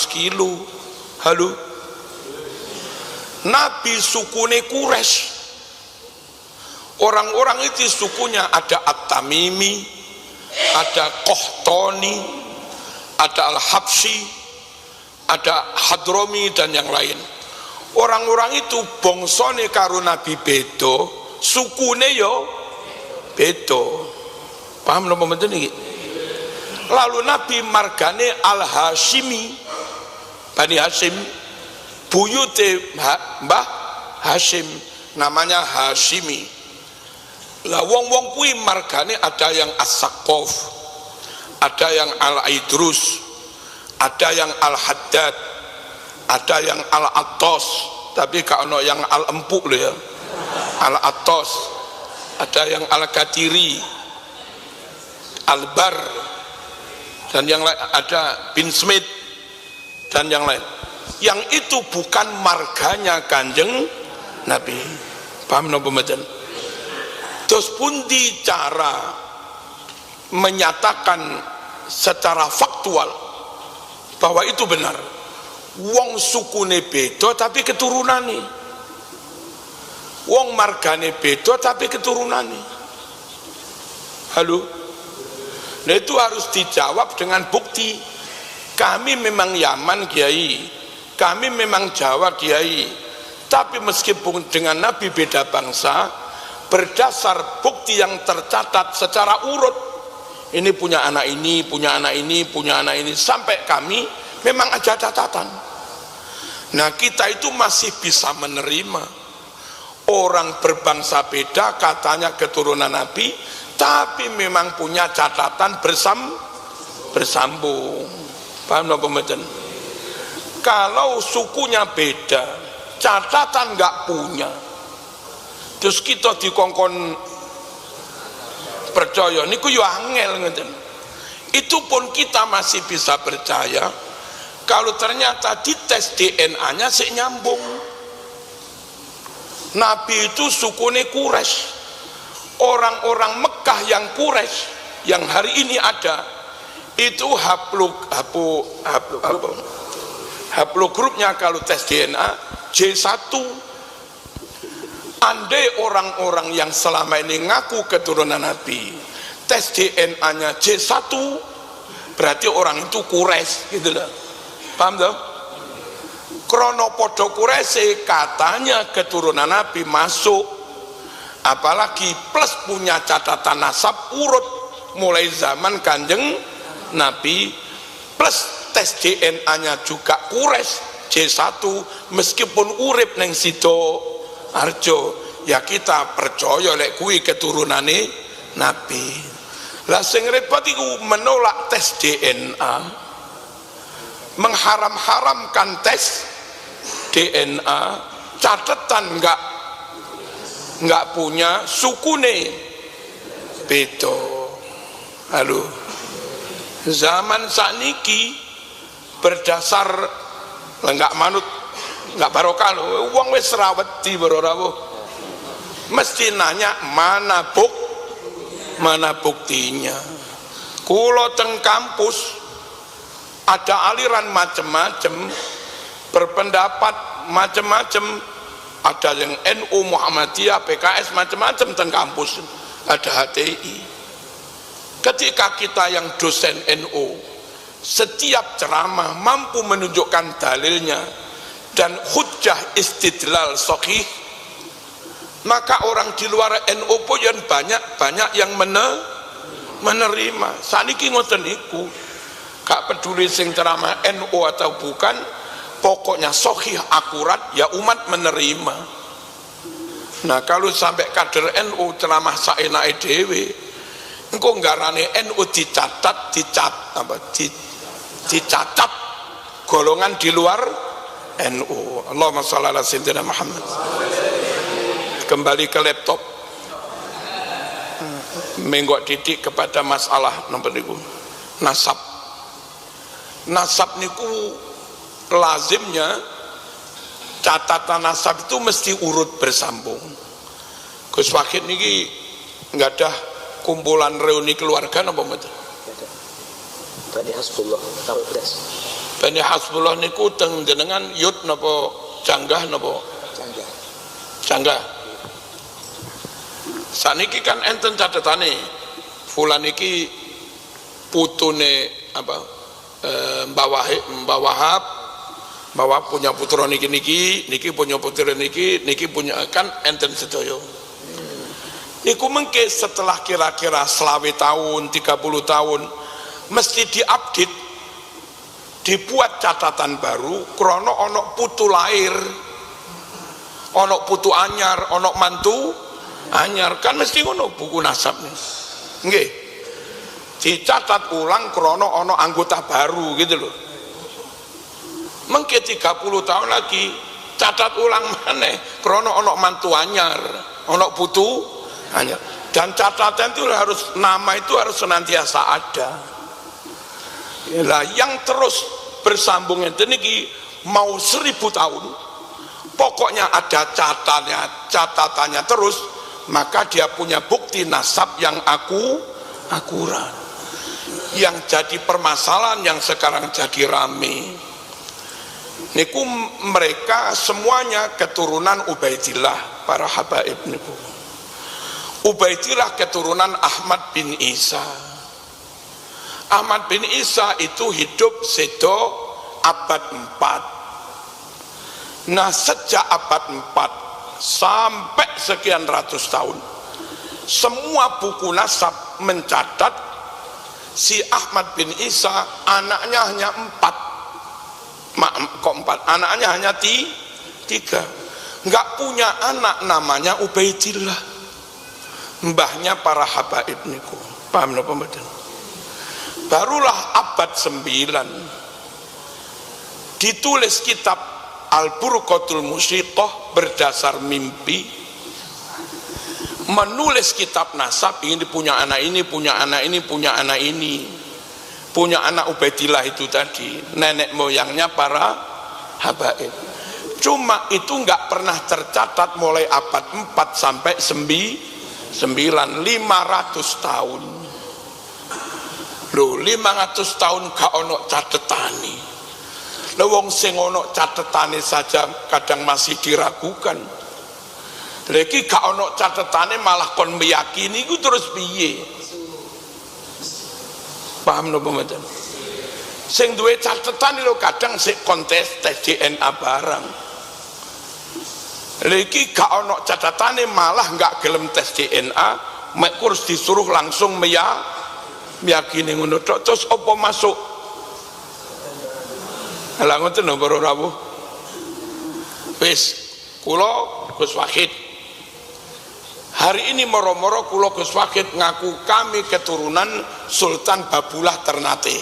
kilo. Halo, Nabi sukune Quraisy. Orang-orang itu sukunya ada At-Tamimi, ada Qahtani, ada Al-Habsyi, ada Hadrami dan yang lain. Orang-orang itu bongsone karo Nabi bedo, sukune yo bedo. Paham napa mboten iki? Lalu Nabi margane Al-Hashimi, Bani Hashim, buyute Mbah Hashim, namanya Hashimi. Lah wong-wong kuwi margane ada yang As-Saqqaf, ada yang Al-Aidrus, ada yang Al-Haddad, ada yang Al-Attas, tapi gak ono yang Al-Empuk lho ya. Al-Attas, ada yang Al-Katiri, Al-Bar, dan yang lain ada bin Smith dan yang lain, yang itu bukan marganya Kanjeng Nabi. Paham napa mboten? Terus pundi cara menyatakan secara faktual bahwa itu benar? Wong sukune beda tapi keturunane, wong margane beda tapi keturunane. Halo? Nah itu harus dijawab dengan bukti. Kami memang Yaman Kiai, kami memang Jawa Kiai, tapi meskipun dengan Nabi beda bangsa, berdasar bukti yang tercatat secara urut, ini punya anak ini, punya anak ini, punya anak ini, sampai kami memang ada catatan. Nah kita itu masih bisa menerima orang berbangsa beda katanya keturunan Nabi, tapi memang punya catatan bersambung. Paham napa mboten? Kalau sukunya beda, catatan nggak punya, terus kita dikongkon percaya niku yo angel ngoten. Itu pun kita masih bisa percaya kalau ternyata di tes DNA-nya sik nyambung. Nabi itu sukune Quraisy. Orang-orang Mekah yang Quraisy yang hari ini ada itu haplogrupnya kalau tes DNA J1. Andai orang-orang yang selama ini ngaku keturunan Nabi tes DNA-nya J1, berarti orang itu Quraisy gitu loh. Paham toh? Krono podo Quraisy katanya keturunan Nabi masuk, apalagi plus punya catatan nasab urut mulai zaman Kanjeng Nabi, plus tes DNA-nya juga Quraisy J1, meskipun urip neng Sido Arjo, ya kita percaya lek kuwi keturunane Nabi. Lah sing repot iku menolak tes DNA, mengharam-haramkan tes DNA, catatan enggak punya, sukune beda. Halo, zaman sakniki berdasar enggak manut, enggak barokah lho, wong wis rawedi ora mesti nanya mana buktinya. Kulo teng kampus ada aliran macam-macam, berpendapat macam-macam, ada yang NU, Muhammadiyah, PKS, macam-macam teng kampus, ada HTI. Ketika kita yang dosen NU setiap ceramah mampu menunjukkan dalilnya dan hujjah istidlal sahih, maka orang di luar NU pun yang banyak yang menerima. Saniki ngoten niku, gak peduli sing ceramah NU atau bukan, pokoknya sahih akurat ya umat menerima. Nah kalau sampai kader NU ceramah saenake dhewe, engko nggarane NU dicatat golongan di luar NU. Allahumma shalli ala sayyidina Muhammad. Kembali ke laptop, menggok didik kepada masalah nomor niku nasab. Nasab niku lazimnya catatan nasab itu mesti urut bersambung. Gus Wakid niki nggak ada kumpulan reuni keluarga napa mboten? Bani Hasbullah tahu beres. Bani Hasbullah niku teng jenengan yud napa canggah napa? Canggah. Saniki kan enten catatane fulan iki putune apa Mbah Wahab punya putra niki punya putra niki punya, kan enten sedaya. Niku mengke setelah kira-kira 20 tahun 30 tahun mesti diupdate, dibuat catatan baru krono ono putu lahir, ono putu anyar, ono mantu anyar, kan mesti ngono buku nasab nih. Nggih. Dicatat ulang krono ono anggota baru gitu loh. Mengke 30 tahun lagi catat ulang maneh krono ono mantu anyar, ono putu anyar. Dan catatan itu harus, nama itu harus senantiasa ada. Lah yang terus bersambung niki mau 1000 tahun, pokoknya ada catatannya terus, maka dia punya bukti nasab yang akurat. Yang jadi permasalahan yang sekarang jadi rame niku, mereka semuanya keturunan Ubaidillah, para habaib niku. Ubaidillah keturunan Ahmad bin Isa. Ahmad bin Isa itu hidup sedo abad 4. Nah, sejak abad 4 sampai sekian ratus tahun, semua buku nasab mencatat si Ahmad bin Isa anaknya hanya 4. Anaknya hanya 3. Enggak punya anak namanya Ubaidillah. Mbahnya para habaib niku. Paham napa mboten? Barulah abad 9 ditulis kitab Al-Burqatul Musyiqah berdasar mimpi, menulis kitab nasab, ini punya anak ini, punya anak ini, punya anak ini, punya anak Ubaidillah itu tadi, nenek moyangnya para habaib. Cuma itu enggak pernah tercatat mulai abad 4 sampai 9, 500 tahun. Loh, 500 tahun gak ono catetani. Wong sing ono catetane saja kadang masih diragukan. Lagi gak ono catetane malah kon meyakini iku terus piye? Paham napa mboten? Sing duwe catetan lho kadang sik kontes tes DNA barang. Lagi gak ono catetane malah gak gelem tes DNA, mek kurus disuruh langsung meyakini ngono tok. Terus apa masuk? Lah ngoten lho para rawuh. Wis kula Gus Wahid. Hari ini moro-moro kula Gus Wahid ngaku kami keturunan Sultan Babullah Ternate.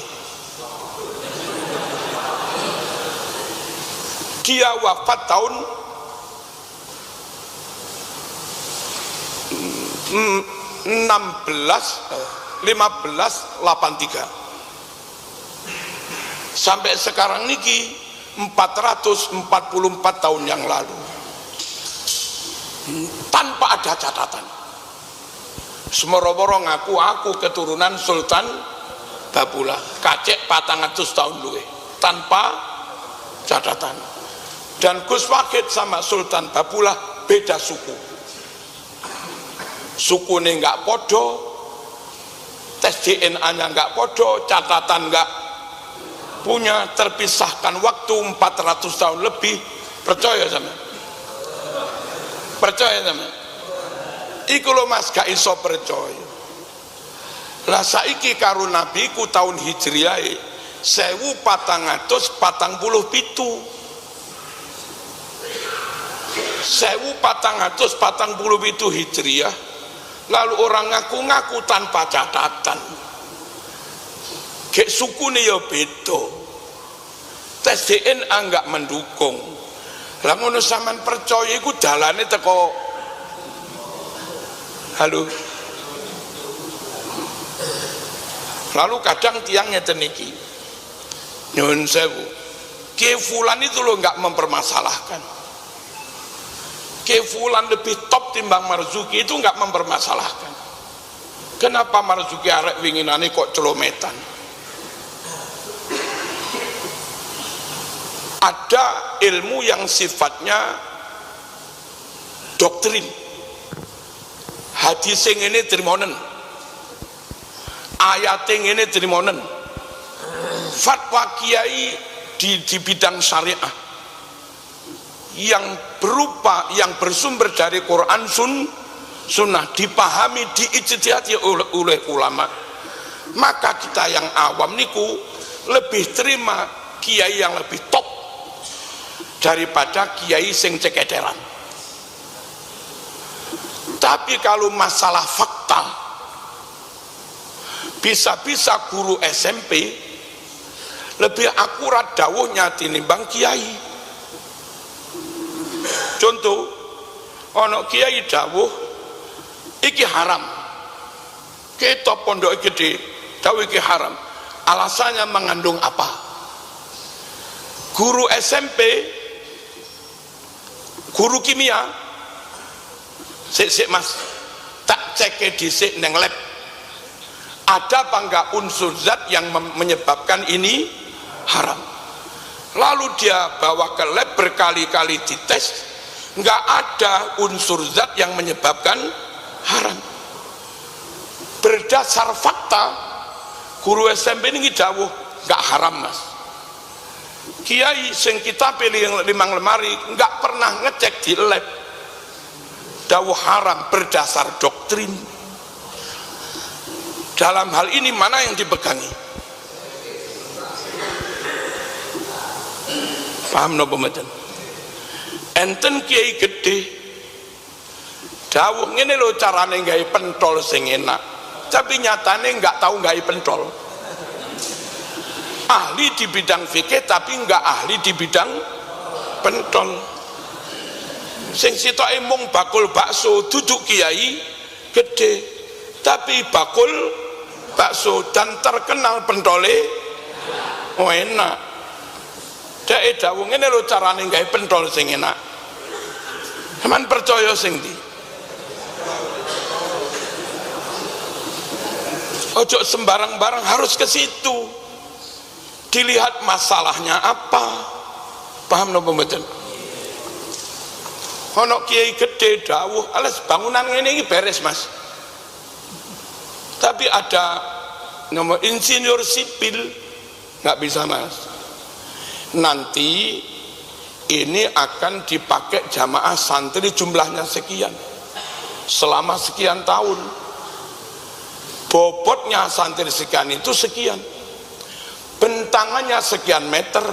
Dia wafat tahun 1583. Sampai sekarang niki 444 tahun yang lalu, tanpa ada catatan. Semoro-moro ngaku aku keturunan Sultan Babullah, kacek 400 tahun luwe tanpa catatan. Dan Gus Wahid sama Sultan Babullah beda suku. Sukune enggak podo, tes DNA-nya enggak podo, catatan enggak punya, terpisahkan waktu 400 tahun lebih. Percaya sama? Percaya sama? Iku lo mas gak iso percaya. Lah saiki karo nabi ku tahun hijriah 1447. 1447 hijriah. Lalu orang ngaku-ngaku tanpa catatan. Kayak suku nih ya beda, tes DNA enggak mendukung. Lah ngono sampean percaya iku dalane teko. Halo. Lalu kadang tiang ngeten iki. Nyuwun sewu. Ki fulan itu lo enggak mempermasalahkan. Ki fulan lebih top timbang Marzuki itu enggak mempermasalahkan. Kenapa Marzuki arek winginane kok celometan? Ada ilmu yang sifatnya doktrin. Hadis yang ini terimonen, ayat yang ini terimonen, fatwa kiai di bidang syariah yang berupa, yang bersumber dari Quran sunnah, dipahami, diijtihadi oleh ulama, maka kita yang awam niku lebih terima kiai yang lebih top daripada kiai sing cekederan. Tapi kalau masalah fakta, bisa-bisa guru SMP lebih akurat dawuhnya tinimbang kiai. Contoh, ono kiai dawuh iki haram, kita pondok gede dawuh iki haram, Alasannya mengandung apa? Guru SMP, guru kimia, sik mas, tak cek dhisik neng lab, ada apa enggak unsur zat yang menyebabkan ini haram? Lalu dia bawa ke lab berkali-kali dites, enggak ada unsur zat yang menyebabkan haram. Berdasar fakta, guru SMP ini dawuh enggak haram mas. Kiai sing kita pilih yang 5 lemari enggak pernah ngecek di lab, dawuh haram berdasar doktrin. Dalam hal ini mana yang dipegangi? Paham napa mboten? Enten kiai gede dawuh ngene lho carane gawe pentol sing enak, tapi nyatane enggak tahu gawe pentol. Ahli di bidang fikih tapi enggak ahli di bidang pentol. Sing sitoke mung bakul bakso, duduk kiai gede tapi bakul bakso dan terkenal pentole enak. Dek dawuh ngene lho carane gawe pentol sing enak. Sampeyan percaya sing ndi? Ojo sembarang-barang, harus ke situ. Dilihat masalahnya apa. Paham napa mboten? Ono kiai gede dawuh, alas bangunan ngene iki beres mas. Tapi ada nomor insinyur sipil nggak bisa mas. Nanti ini akan dipakai jamaah santri jumlahnya sekian selama sekian tahun, bobotnya santri sekian itu sekian, bentangannya sekian meter,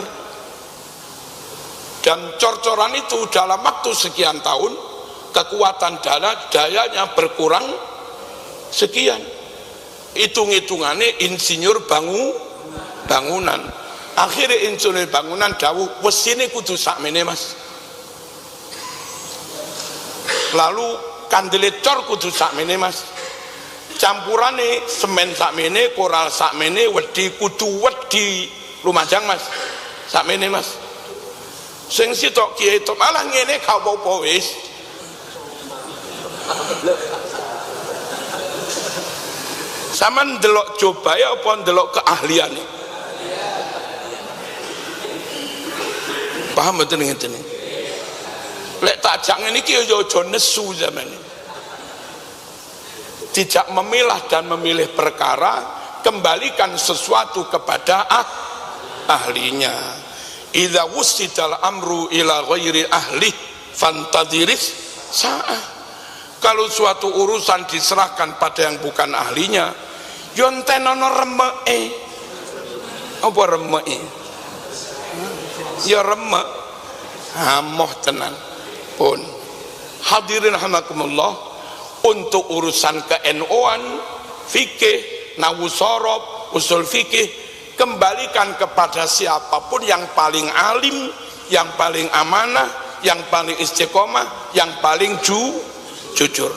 dan cor-coran itu dalam waktu sekian tahun kekuatan dayanya berkurang sekian. Hitung-hitungannya insinyur bangunan. Akhirnya insinyur bangunan dawuh wesine kudu sakmene mas. Lalu kandele cor kudu sakmene mas. Campurane semen sakmene, koral sakmene, wedi kudu wedi Lumajang mas. Sakmene mas. Sing sitok kiai tok malah ngene gak apa-apa wis. Sama ndelok coba ya apa ndelok keahliane. Paham betul ngene. Lek tak jak ngene iki aja nesu zaman ini. Tidak memilah dan memilih perkara, kembalikan sesuatu kepada ahlinya. Idza wusidal amru ila ghairi ahli fantadiris sa'ah. Kalau suatu urusan diserahkan pada yang bukan ahlinya, yontenono remeke. Apa remeke? Ya remek, hamoh tenan pun. Hadirin rahimakumullah, untuk urusan ke-NU-an, fikih, nahwu shorof, usul fikih, kembalikan kepada siapapun yang paling alim, yang paling amanah, yang paling istiqomah, yang paling jujur.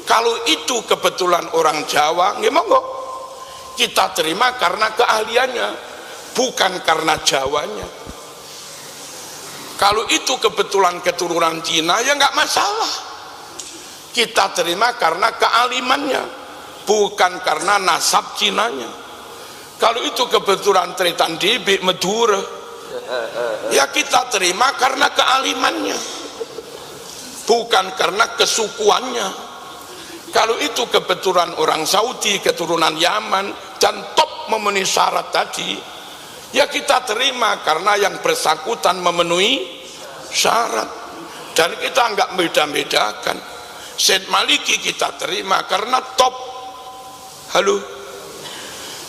Kalau itu kebetulan orang Jawa, nggih monggo kita terima karena keahliannya, bukan karena Jawanya. Kalau itu kebetulan keturunan Cina, ya nggak masalah. Kita terima karena kealimannya, bukan karena nasab Cinanya. Kalau itu kebetulan Tretan Dibik Madura, ya kita terima karena kealimannya, bukan karena kesukuannya. Kalau itu kebetulan orang Saudi, keturunan Yaman, dan top memenuhi syarat tadi, ya kita terima karena yang bersangkutan memenuhi syarat. Dan kita enggak beda-bedakan. Syed Maliki kita terima karena top. Halo,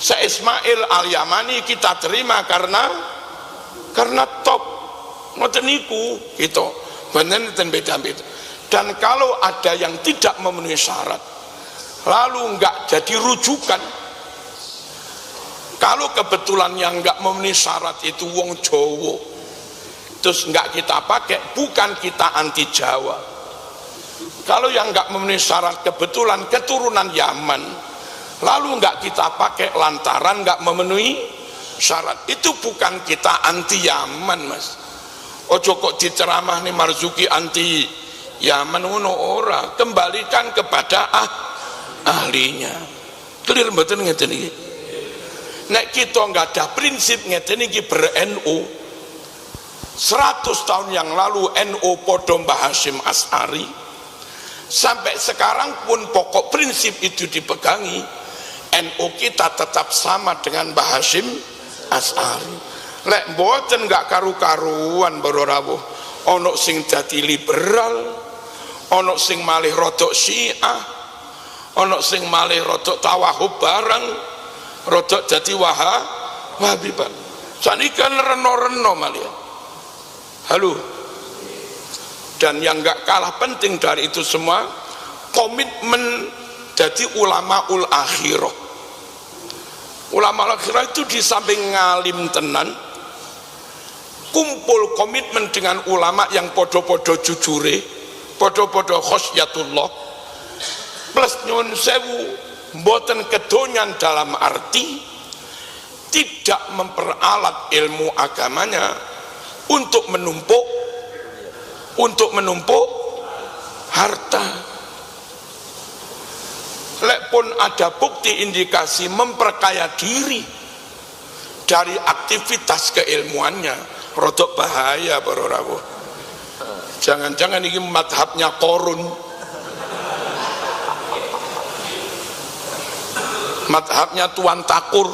Syed Ismail Al-Yamani kita terima karena top. Ngoten niku gitu. Bener beda-beda. Dan kalau ada yang tidak memenuhi syarat, lalu enggak jadi rujukan. Kalau kebetulan yang enggak memenuhi syarat itu wong Jawa, terus enggak kita pakai, bukan kita anti Jawa. Kalau yang enggak memenuhi syarat kebetulan keturunan Yaman, lalu nggak kita pakai lantaran nggak memenuhi syarat. Itu bukan kita anti Yaman, Mas. Ojo kok diceramah nih Marzuki anti Yaman, ngono ora. Kembalikan kepada ahlinya. Clear mboten ngeten iki. Nek kita nggak ada prinsip ngeten iki ber-NU. 100 tahun yang lalu NU podo Mbah Hasyim Asy'ari, sampai sekarang pun pokok prinsip itu dipegangi. NU kita tetap sama dengan Mbah Hasyim Asy'ari. Lek mboten nggak karu-karuan Bro Rawuh, ono sing dadi liberal, ono sing malih rodok Syiah, ono sing malih rodok tawahub bareng, rodok dadi Wahabi Pak. Saniki kan reno-reno malih. Halo. Dan yang nggak kalah penting dari itu semua, komitmen jadi ulamaul akhirah. Ulama akhirah itu di samping ngalim tenan, kumpul komitmen dengan ulama yang podo-podo jujure, podo-podo khosyatullah, plus nyun sewu mboten kedonyan dalam arti tidak memperalat ilmu agamanya untuk menumpuk harta. Lek pun ada bukti indikasi memperkaya diri dari aktivitas keilmuannya, rodok bahaya Para Rawuh. Jangan-jangan ini madhabnya Qorun, madhabnya Tuan Takur,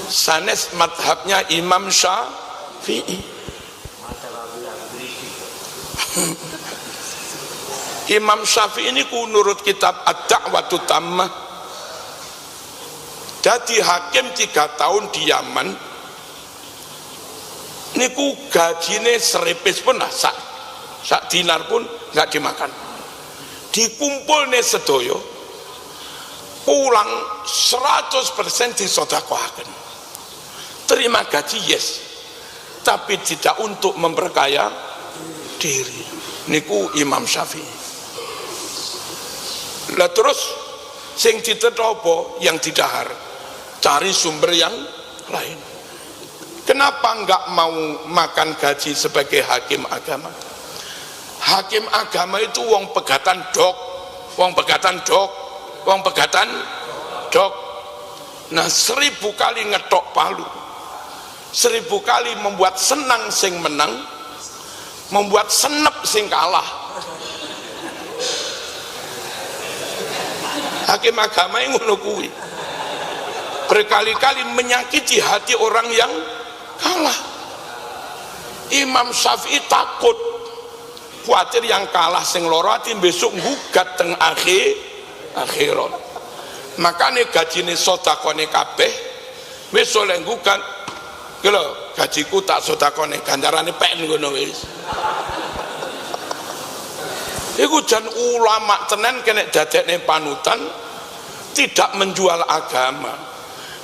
sanes madhabnya Imam Syafi'i. Imam Syafi'i ini menurut kitab Ad-Da'watut Tammah jadi hakim 3 tahun di Yaman niku gajine seripis pun sak dinar pun nggak dimakan, dikumpul nih sedoyo, pulang 100% disodakohaken, terima gaji yes, tapi tidak untuk memperkaya diri. Niku Imam Syafi'i. Lah terus sing ditetopo yang didahar, cari sumber yang lain. Kenapa enggak mau makan gaji sebagai hakim agama? Hakim agama itu wong pegatan dok, wong pegatan dok, wong pegatan dok. Nah 1000 kali ngetok palu, 1000 kali membuat senang sing menang, membuat senep sing kalah. Hakim agama yang ngono kuwi berkali-kali menyakiti hati orang yang kalah. Imam Syafi'i takut khawatir yang kalah sing loro ati besok ngugat teng akhirat. Makane gajine sedekahne kabeh wis oleh ngugat. Ki lho, gajiku tak sedekahne, ganjarane pen ngono wis. Iku jan ulama tenan kena dadekne panutan, tidak menjual agama,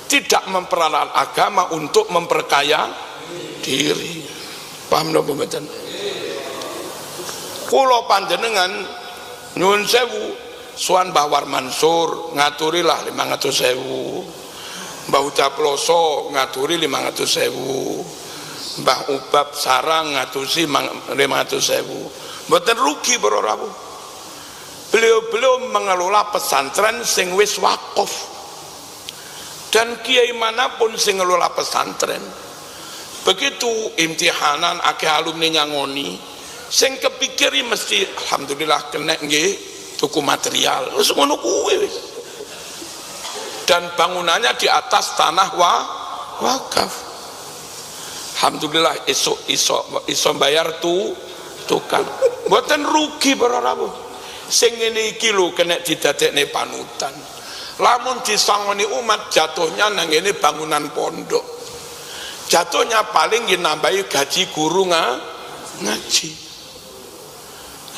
tidak memperalat agama untuk memperkaya diri. Paham napa mboten? Kula panjenengan nyuwun sewu suwan Mbah War Mansur ngaturilah 500.000, Mbah Uda Ploso ngaturi 500.000, Mbah Ubab Sarang ngatusi 500.000. Mboten rugi Para Rawuh. Beliau-beliau mengelola pesantren sing wis wakaf. Dan kiai manapun sing ngelola pesantren, begitu imtihanan akeh alumni nyangoni, sing kepikiri mesti alhamdulillah kena nggih tuku material. Wis ngono kuwi wis. Dan bangunannya di atas tanah wakaf. Alhamdulillah iso bayar tukang. Mboten rugi Para Rawuh. Sing ngene iki lho kena didadekne panutan. Lamun disangoni umat jatuhnya nang ngene bangunan pondok. Jatuhnya paling nambahi gaji guru ngaji.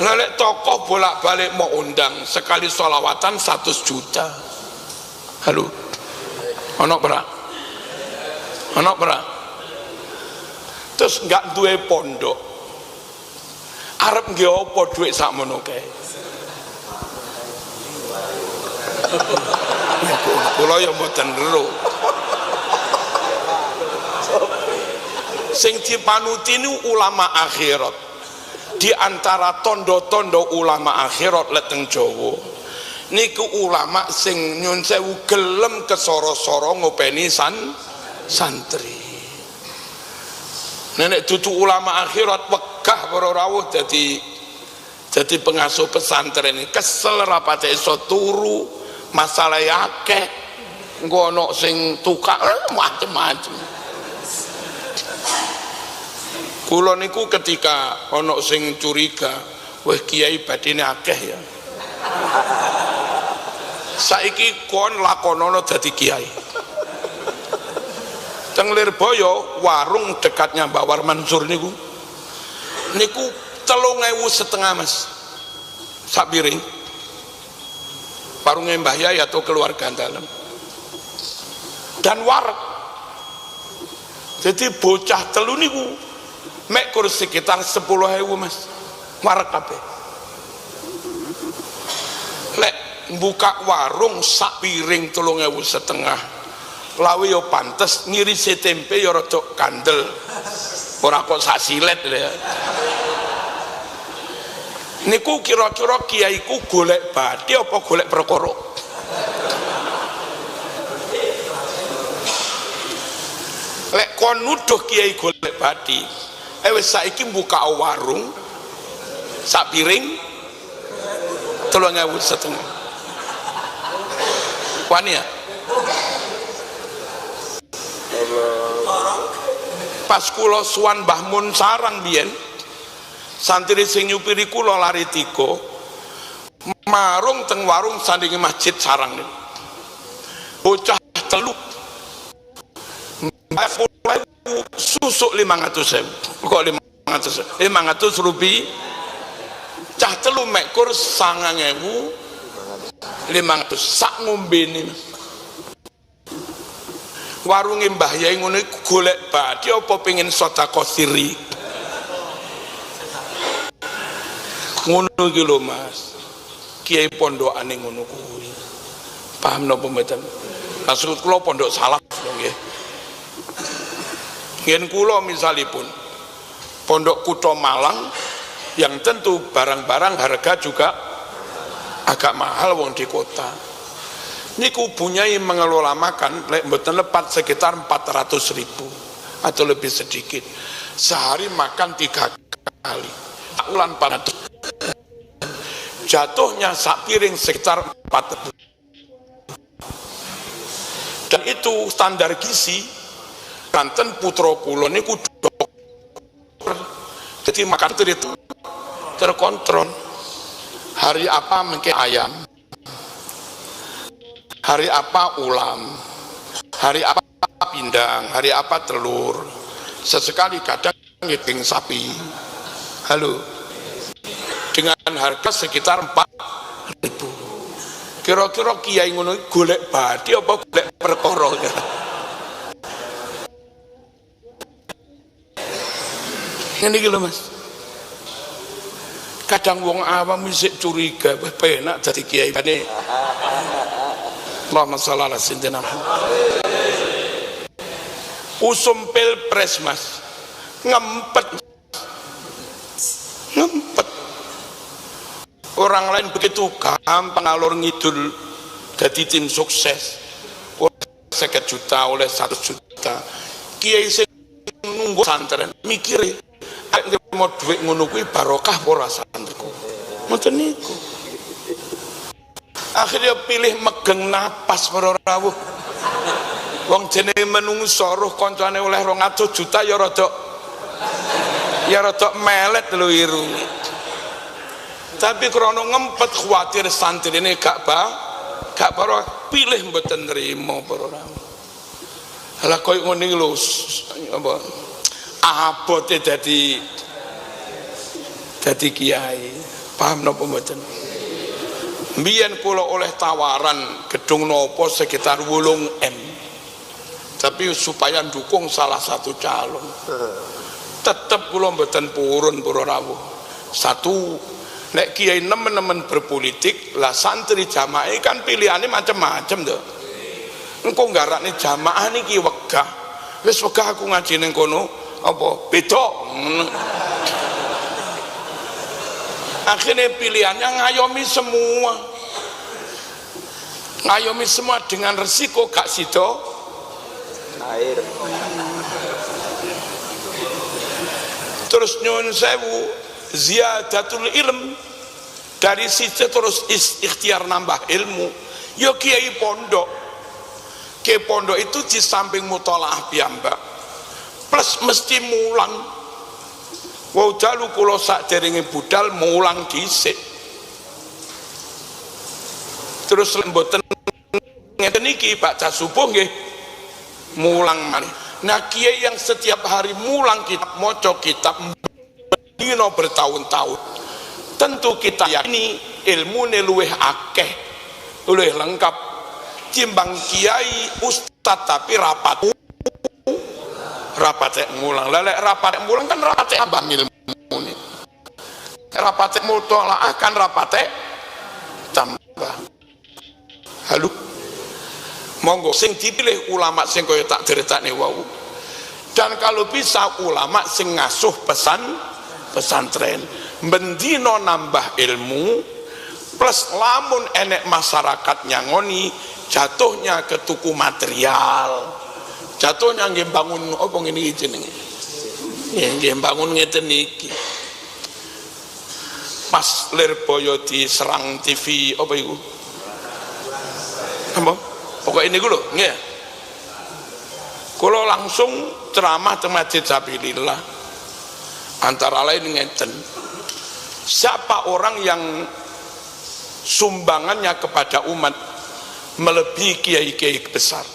Lelek tokoh bolak-balik mau undang sekali sholawatan 100 juta. Halo. Ono ora? Ono ora? Terus enggak duwe pondok. Arep nggih apa dhuwit sakmono kae? Kula ya mboten ero. Sing dipanuti niku ulama akhirat. Di antara tondo-tondo ulama akhirat leteng Jawa niku ulama sing nyun sewu gelem kesoro-soro ngopeni santri. Nenek dudu ulama akhirat wegah para rawuh jadi pengasuh pesantren ini kesel rapate iso turu, masalah akeh, engko ana sing tukak macem-macem. Kula niku ketika ana sing curiga, wah kiai badine akeh ya. Saiki kon lakonono dadi kiai. Teng Lirboyo warung dekatnya Mbak War Mansur niku 3.500 Mas. Sak piring. Warunge Mbah Yai atau keluarga dalam. Dan wareg. Jadi bocah telu niku mek kursi sekitar 10.000 Mas. Wareg kabeh. Lek buka warung sak piring 3.500. Lawe yo pantes ngirisi tempe yo rada kandel. Ora kok sak silet ya. Niku kira-kira kiaiku golek bathi apa golek perkara? Lek kon nuduh kiai golek bathi, wis saiki buka warung sak piring 3.500. Wani ya? Pas kula suwan Mbah Mun sarang biyen santri sing nyupiri kula lari 3 marung teng warung sandinge masjid sarang niku bocah telu susuk 500.000 kok 500 rupiah cah telu mek kur 9.500 sak ngombene. Warunge Mbah Yai ngono iku golek bathi apa pengin sedekah siri. Ngono iki lho Mas. Kiai pondokane ngono kuwi. Paham napa mboten? Maksud kula pondok salaf lho nggih. Yen kula misalipun pondok Kutha Malang yang tentu barang-barang harga juga agak mahal wong di kota. Niku punyai mengelola makan lek mboten lepat sekitar 400.000 atau lebih sedikit. Sehari makan 3 kali. Ulan 400. Jatuhnya sak piring sekitar 400. Dan itu standar gizi. Kanten putra kula niku dokter. Jadi makan itu terkontrol. Hari apa mungkin ayam. Hari apa ulam, hari apa pindang, hari apa telur, sesekali kadang daging sapi. Halo, dengan harga sekitar 4.000. Kira-kira kiai ngono golek bathi apa golek perkara? Ngene iki lho Mas. Kadang wong awam isih curiga, wah penak dadi kiai bane. Allahumma sholli ala sayyidina Muhammad. Usum pilpres Mas, ngempet. Orang lain begitu gampang alur ngidul jadi tim sukses. Oleh 50 juta, oleh 100 juta. Kiai sing nunggu santren mikire, nek mau duit ngono kuwi barokah ora santriku. Ngoten niku. Akhirnya pilih megeng napas para rawuh. Wong jenenge menungso roh kancane oleh 200 juta ya rada melet lho irunge. Tapi krana ngempet khawatir santrine gak para pilih mboten nrimo para rawuh. Lah koyo ngene iki lho apa abote dadi kiai. Paham napa mboten? Mbiyen kula oleh tawaran gedung nopo sekitar 8 M. Tapi supaya dukung salah satu calon. Tetep kula mboten purun para rawuh. Satu Nek kiai nemen-nemen berpolitik, lah santri jamaah kan pilihannya macam-macam tuh. Engko nggarakne jamaah niki wegah. Wis wegah aku ngaji ning kono apa beda. Akhirnya pilihannya ngayomi semua. Ngayomi semua dengan resiko gak sido Air. Terus nyuwun sewu ziyadatul ilm, dari situ terus ikhtiar nambah ilmu. Yo kiai pondok, kiai pondok itu di samping mutolaah piyambak plus mesti mulang. Wau dalu kula sakderenge budal mulang dhisik. Terus mboten ngeten iki baca subuh nggih mulang maneh. Nah kiai yang setiap hari mulang kitab, maca kitab dino bertahun-tahun, tentu kita yakini ilmune luweh akeh, luweh lengkap timbang kiai ustad tapi rapat mulang. Lelek rapat mulang kan rapat abah ilmune, rapat mutolaah kan rapat tambah. Halo, monggo sing dipilih ulama sing kaya tak ceritane wau. Dan kalau bisa ulama sing ngasuh pesantren bendino nambah ilmu, plus lamun enek masyarakat nyangoni jatuhnya ke tuku material, jatuhnya nggih bangun apa ngene iki jenenge, nggih bangun ngeten iki. Pas Lirboyo diserang TV apa iku apa pokok ini gue loh nggih, kalau langsung ceramah di Masjid Sabilillah antara lain ngeten, siapa orang yang sumbangannya kepada umat melebihi kiai-kiai besar.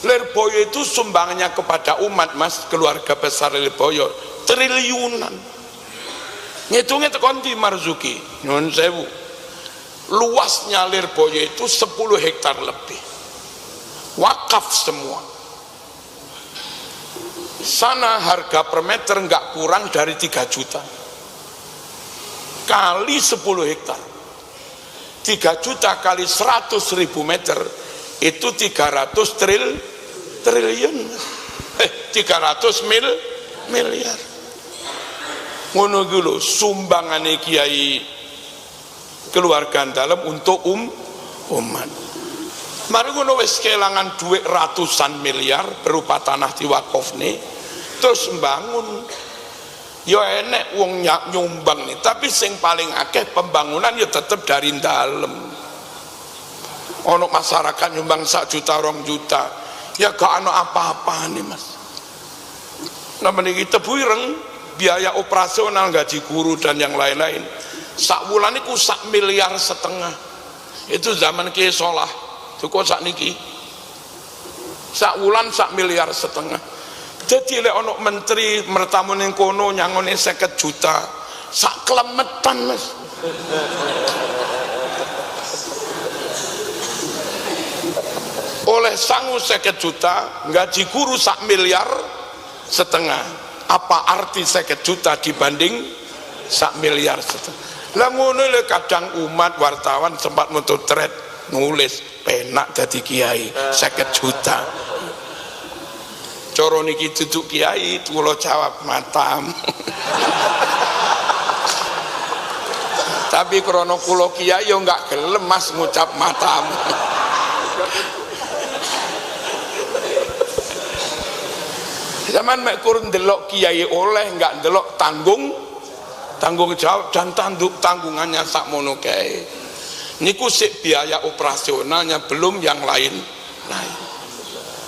Lirboyo itu sumbangannya kepada umat mas, keluarga besar Lirboyo triliunan. Ngitungnya tekon di Marzuki nyuwun sewu, luasnya Lirboyo itu 10 hektar lebih, wakaf semua. Sana harga per meter nggak kurang dari 3 juta kali 10 hektar, 3 juta kali 100.000 meter itu 300 triliun 300 miliar. Ngono dulu sumbangane kiai keluarga dalam untuk umat. Mari ngono wis kelangan duit ratusan miliar berupa tanah diwakofne, terus mbangun. Ya enek wong nyumbang nih, tapi sing paling akeh pembangunan ya tetep dari dalam. Ono masyarakat nyumbang 1 juta 2 juta, ya gak ono apa-apa nih mas. Nah meniki tebu ireng biaya operasional gaji guru dan yang lain-lain. Sak wulan iku 1,5 miliar. Itu zaman Kiai Solah. Cukup sak niki. Sak wulan 1,5 miliar. Jadi lek ono menteri mertamu ning kono nyangone 50 juta, sak kelemetan mas. Oleh sangu 50 juta, gaji guru 1,5 miliar. Apa arti 50 juta dibanding 1,5 miliar? Lah ngono lek kadang umat wartawan sempat mutu thread nulis penak dadi kiai 50 juta. Coro niki duduk kiai, kula jawab matam. Tapi krono kula kiai yo enggak gelem mas ngucap matam. Zaman mek kurun ndelok kiai oleh enggak ndelok tanggung jawab dan tanggungannya sakmono kae. Niku sik biaya operasionalnya belum yang lain.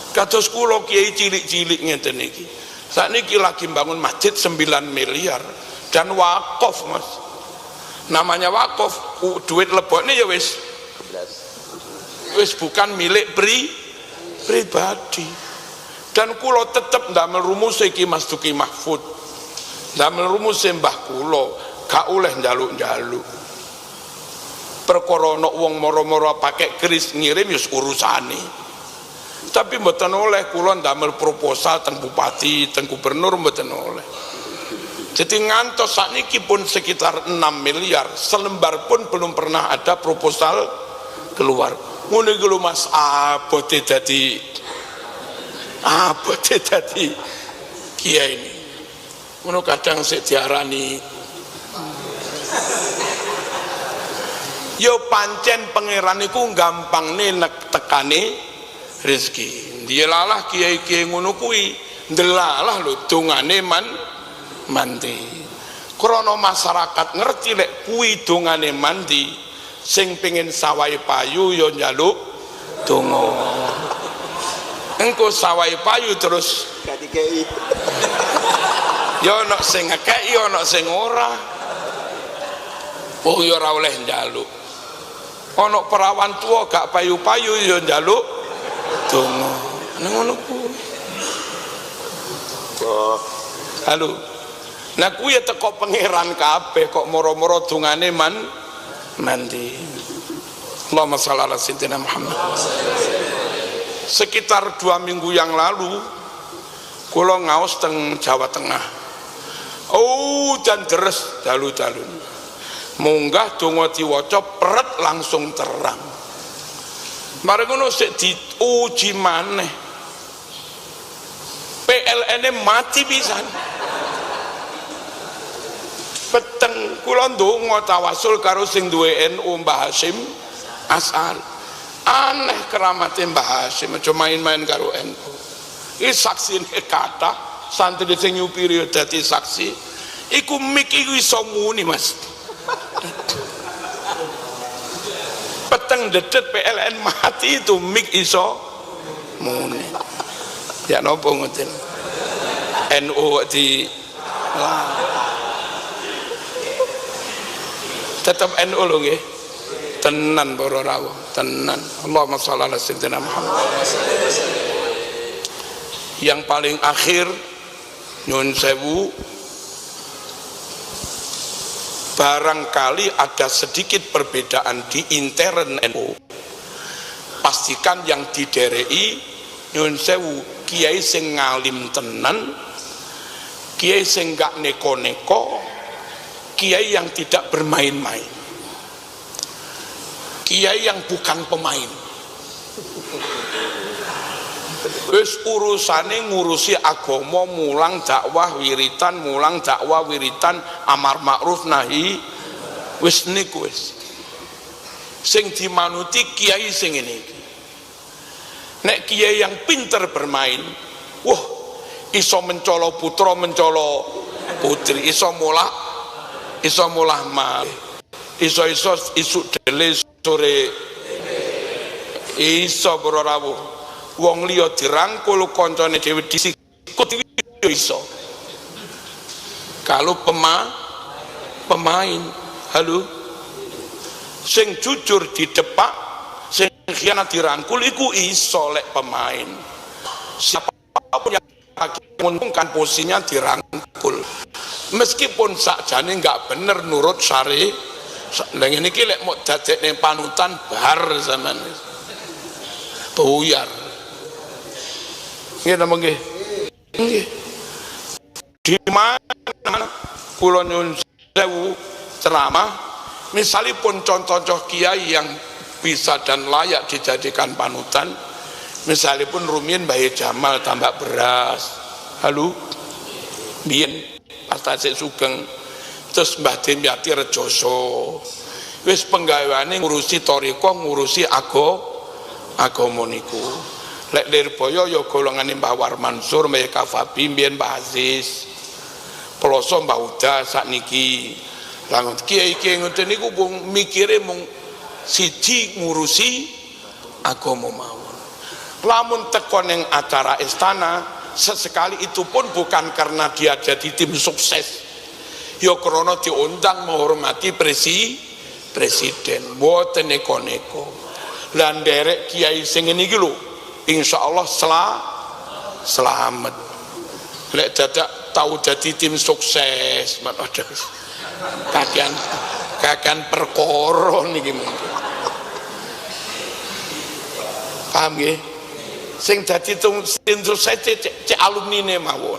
Kados kula kiai cilik-cilik ngeten iki. Sakniki lagi bangun masjid 9 miliar dan wakaf mas. Namanya wakaf, duit lebokne ya wis bukan milik pribadi. Dan kula tetep ndamel rumus iki Mas Duki Mahfud. Ndamel rumus mbah kula, gak oleh njaluk-njaluk. Perkara ana wong moro-moro pakai keris ngirim ya urusane. Tapi mboten oleh kula ndamel proposal teng bupati, teng gubernur mboten oleh. Jadi ngantos sakniki pun sekitar 6 miliar, selembar pun belum pernah ada proposal keluar. Ngono iku lho Mas, abote dadi kiai ini. Ngono kadang sik diarani yo pancen pangeran iku gampangne tekane rezeki. Dilalah kiai-kiai ngono kuwi ndelalah lho dongane mandi. Krana masyarakat ngerti lek kuwi dongane mandi, sing pengin sawahe payu yo njaluk donga. Engko sawahe payu terus kadikei. yo ono sing ngekeki yo ono sing ora. Oh yo ora oleh njaluk. Ono perawan tua gak payu-payu yo njaluk donga. Nang ngono kuwi. Halo. Nah kuwi teko pangeran kabeh kok moro-moro dongane mandi. Allahumma shalli ala sayyidina Muhammad. Sekitar 2 minggu yang lalu kula ngaos teng Jawa Tengah. Oh dan deres dalu-dalu. Munggah donga diwaca peret langsung terang. Mari ngono sik diuji maneh. PLN-e mati pisan. Peteng kula ndonga tawasul karo sing duwe NU Mbah Hasyim As'ari. Aneh keramate Mbah Hasyim aja main-main karo NU. Iki saksine kathah, santri sing nyupiri dadi saksi. Iku mik iku iso muni Mas. Peteng dedet PLN mati itu mik iso muni. Ya nopo ngoten. NU di tetap NU lho nggih. Tenan para rawuh, tenan. Allahumma shalli ala sayyidina Muhammad. Yang paling akhir nyun sewu, barangkali ada sedikit perbedaan di intern NU. Pastikan yang didereki nyun sewu kiai sing ngalim tenan, kiai sing gak neko-neko, kiai yang tidak bermain-main, kiai yang bukan pemain. Wis urusane ngurusi agama, mulang dakwah wiritan, amar ma'ruf nahi, wis niku wis. Sing dimanuti kiai sing ngene iki. Nek kiai yang pinter bermain, wah iso mencolo putra, mencolo putri, iso mulah mal, iso isuk dele sore, iso berorawu, wong liya dirangkul koncone dhewe disikut iso. Kalau pemain, halo, sing jujur di depak, sing khianat dirangkul iku iso lek pemain. Siapapun yang menguntungkan posisinya dirangkul, meskipun sakjane nggak bener nurut syari. Lah ngene iki lek mau dadekne panutan bar zaman buyar. Nggih napa nggih? Nggih. Di mana kula nyun sewu ceramah, misalipun contoh-contoh kiai yang bisa dan layak dijadikan panutan, misalipun rumiyin Mbah Jamal tambah beras, halo biyen pas tasik sugeng, terus Mbah Dimyati Rejoso, wis penggaweane ngurusi thariqah, ngurusi agama niku. Lek Lirboyo ya golongane Mbah War Mansur, Mbah Kafabi, biyen Mbah Aziz, Peloso Mbah Uda sakniki. Lah kiai-kiai ngoten niku mikire mung siji ngurusi agama mawon. Lamun teko ning acara istana, sesekali itu pun bukan karena dia jadi tim sukses, ya krana diundang menghormati presiden, mboten neko-neko. Lah nderek kiai sing ngene iki lho, insyaallah selamat. Lek dadak tahu jadi tim sukses, kakean perkara niki mungkin. Paham nggih? Sing dadi tim sukses cek alumnine mawon.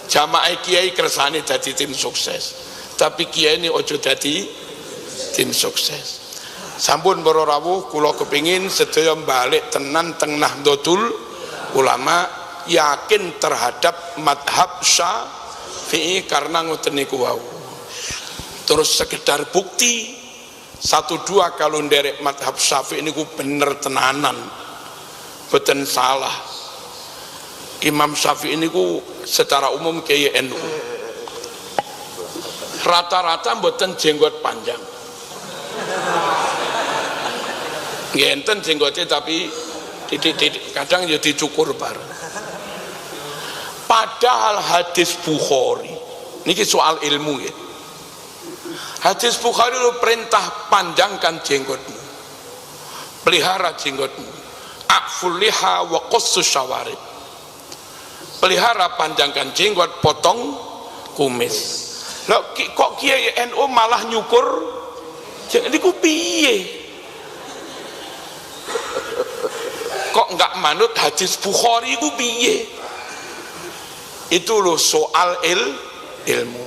Jamaah kiai kersane dadi tim sukses, tapi kiai ini ojo dadi tim sukses. Sampun para rawuh, kula kepingin sedaya balik tenan teng Nahdlatul Ulama, yakin terhadap madhab Syafi'i karena ngoten niku wau. Terus sekedar bukti 1-2 kalau nderek madhab Syafi'i niku bener tenanan, boten salah. Imam Syafi'i niku secara umum kiai NU rata-rata mboten jenggot panjang, ngenten jenggotnya tapi titik-titik kadang ya dicukur bareng. Padahal hadis Bukhari niki soal ilmu ya, hadis Bukhari lu perintah panjangkan jenggotmu, pelihara jenggotmu, a'ful liha wa qussus syawarib, pelihara panjangkan jenggot, potong kumis. Loh, kok kiai NU malah nyukur niku piye? Kok enggak manut hadis Bukhari ku piye? Itu loh soal ilmu.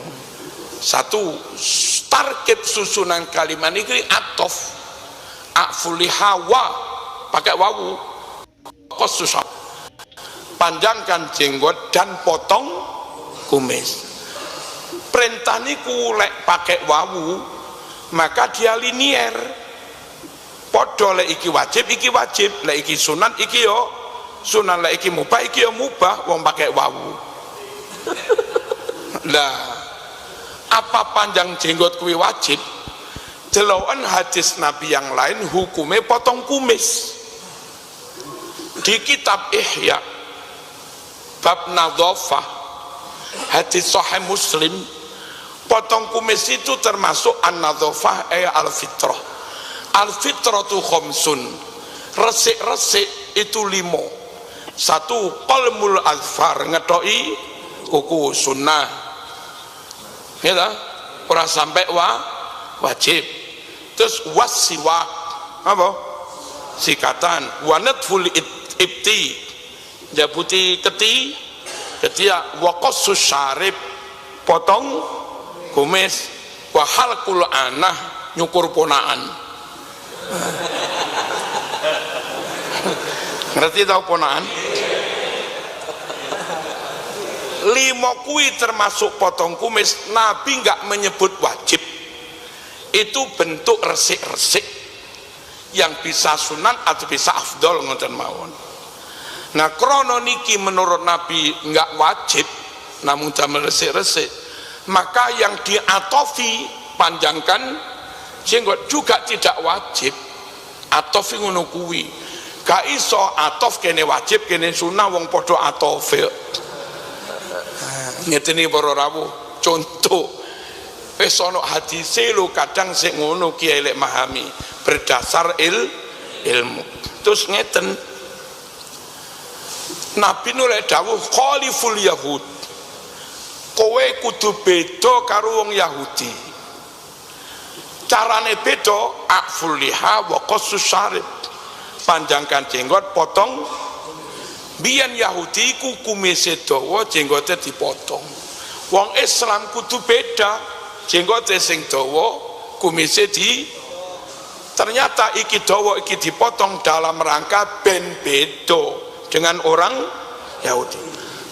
Satu, tarkib susunan kalimat ini atof, a'fulihawa pakai wawu, khusus panjangkan jenggot dan potong kumis. Perintah niku lek pakai wawu maka dia linier, podo lek iki wajib, lek iki sunan, iki yo sunan, lek iki mubah, iki yo mubah, wong pakai wawu. Lah apa panjang jenggot kuwi wajib? Deloken hadis Nabi yang lain hukumnya potong kumis. Di kitab Ihya bab nadhafah hadis Sahih Muslim, potong kumis itu termasuk an-nadhafah al-fitrah. Al-fitratu khamsun, resik-resik itu 5. 1 qalmul azfar, ngetoki kuku sunnah ya ta, ora sampai wajib. Terus wasiwak apa, sikatan, wanatful ibti, jabuti ketiak, waqassus syarib, potong kumis, wa halqul anah, nyukur ponaan. Ngerti tau ponaan? 5 kuwi termasuk potong kumis. Nabi enggak menyebut wajib, itu bentuk resik-resik yang bisa sunan atau bisa afdol ngoten mawon. Nah krono niki menurut Nabi enggak wajib namun damel resik-resik, maka yang diatofi panjangkan jenggot juga tidak wajib. Atofi ngono kuwi gak iso atof kene wajib kene sunah wong podo atof. Ngeteni para rawuh, contoh wis ana hadise lho kadang sik ngono kiai lek memahami berdasar ilmu. Terus ngeten, Nabi nulek dawuh khaliful yahud, kowe kudu beda karo wong Yahudi. Carane beda, a'ful liha wa qassus syarib, panjangkan jenggot, potong. Biyen Yahudi ku kumise dawa, jenggote dipotong. Wong Islam kudu beda, jenggote sing dawa, kumise di. Ternyata iki dawa iki dipotong dalam rangka ben beda dengan orang Yahudi.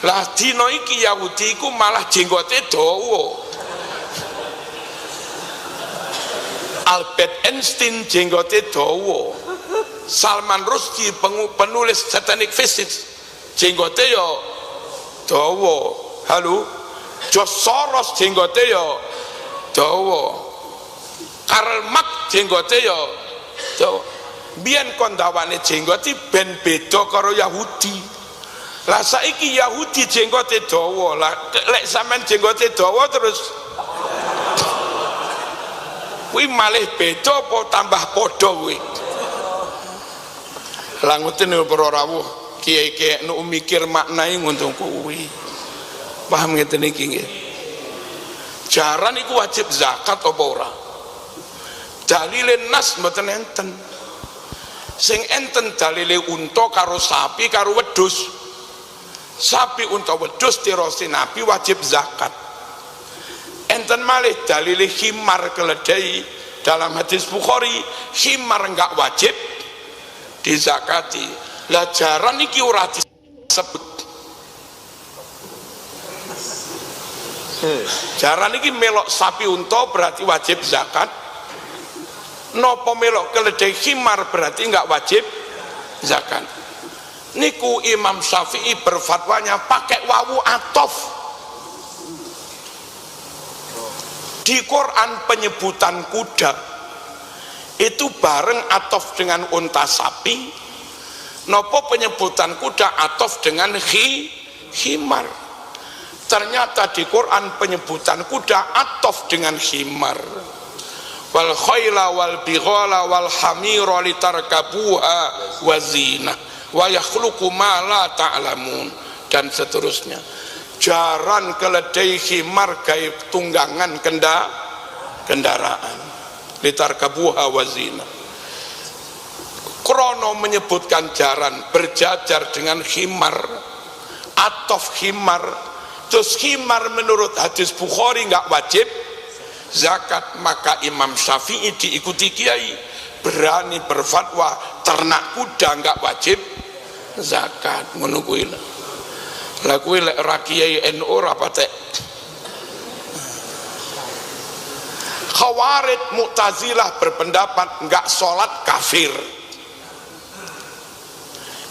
Lah dina iki Yahudi ku malah jenggote dawa. Albert Einstein jenggote dawa. Salman Rushdie penulis Satanic Visits jenggote yo dawa. Halo, George Soros jenggote yo dawa. Karl Marx jenggote yo dawa. Biyen kondawane jenggoti ben beda karo Yahudi. Lah saiki Yahudi jenggote dawa. Lah lek sampean jenggote dawa terus kuwi malih beda apa tambah padha kuwi? Lah ngoten para rawuh, kiai-kiai nu mikir maknai ngoten kuwi. Paham ngeten iki nggih. Jaran iku wajib zakat apa ora? Dalile nas mboten enten. Sing enten dalile unta karo sapi karo wedhus. sapi unta wedhus tirosi nabi wajib zakat. Enten malih dalile khimar keledai dalam hadis Bukhari, khimar enggak wajib dizakati. Lah jaran iki ora disebut. Jaran iki melok sapi unta berarti wajib zakat. Nopo melok keledai khimar berarti enggak wajib zakat. Niku Imam Syafi'i berfatwanya pakai wawu atof. Di Quran penyebutan kuda itu bareng atof dengan unta sapi. Nopo penyebutan kuda atof dengan khimar. Ternyata di Quran penyebutan kuda atof dengan khimar. Wal khayla wal bighala wal hamira litarkabuha wa zina wa yakhluqu ma la ta'lamun, dan seterusnya. Jaran, keledai, khimar gaib tunggangan kendaraan litarkabuha wa zina. Krono menyebutkan jaran berjajar dengan khimar, atof khimar. Terus khimar menurut hadis Bukhari enggak wajib zakat, maka Imam Syafi'i diikuti kiai berani berfatwa ternak kuda enggak wajib zakat. Ngono kuwi lha kuwi lek ra kiai NU ora patek. Khawarij Mu'tazilah berpendapat enggak sholat kafir.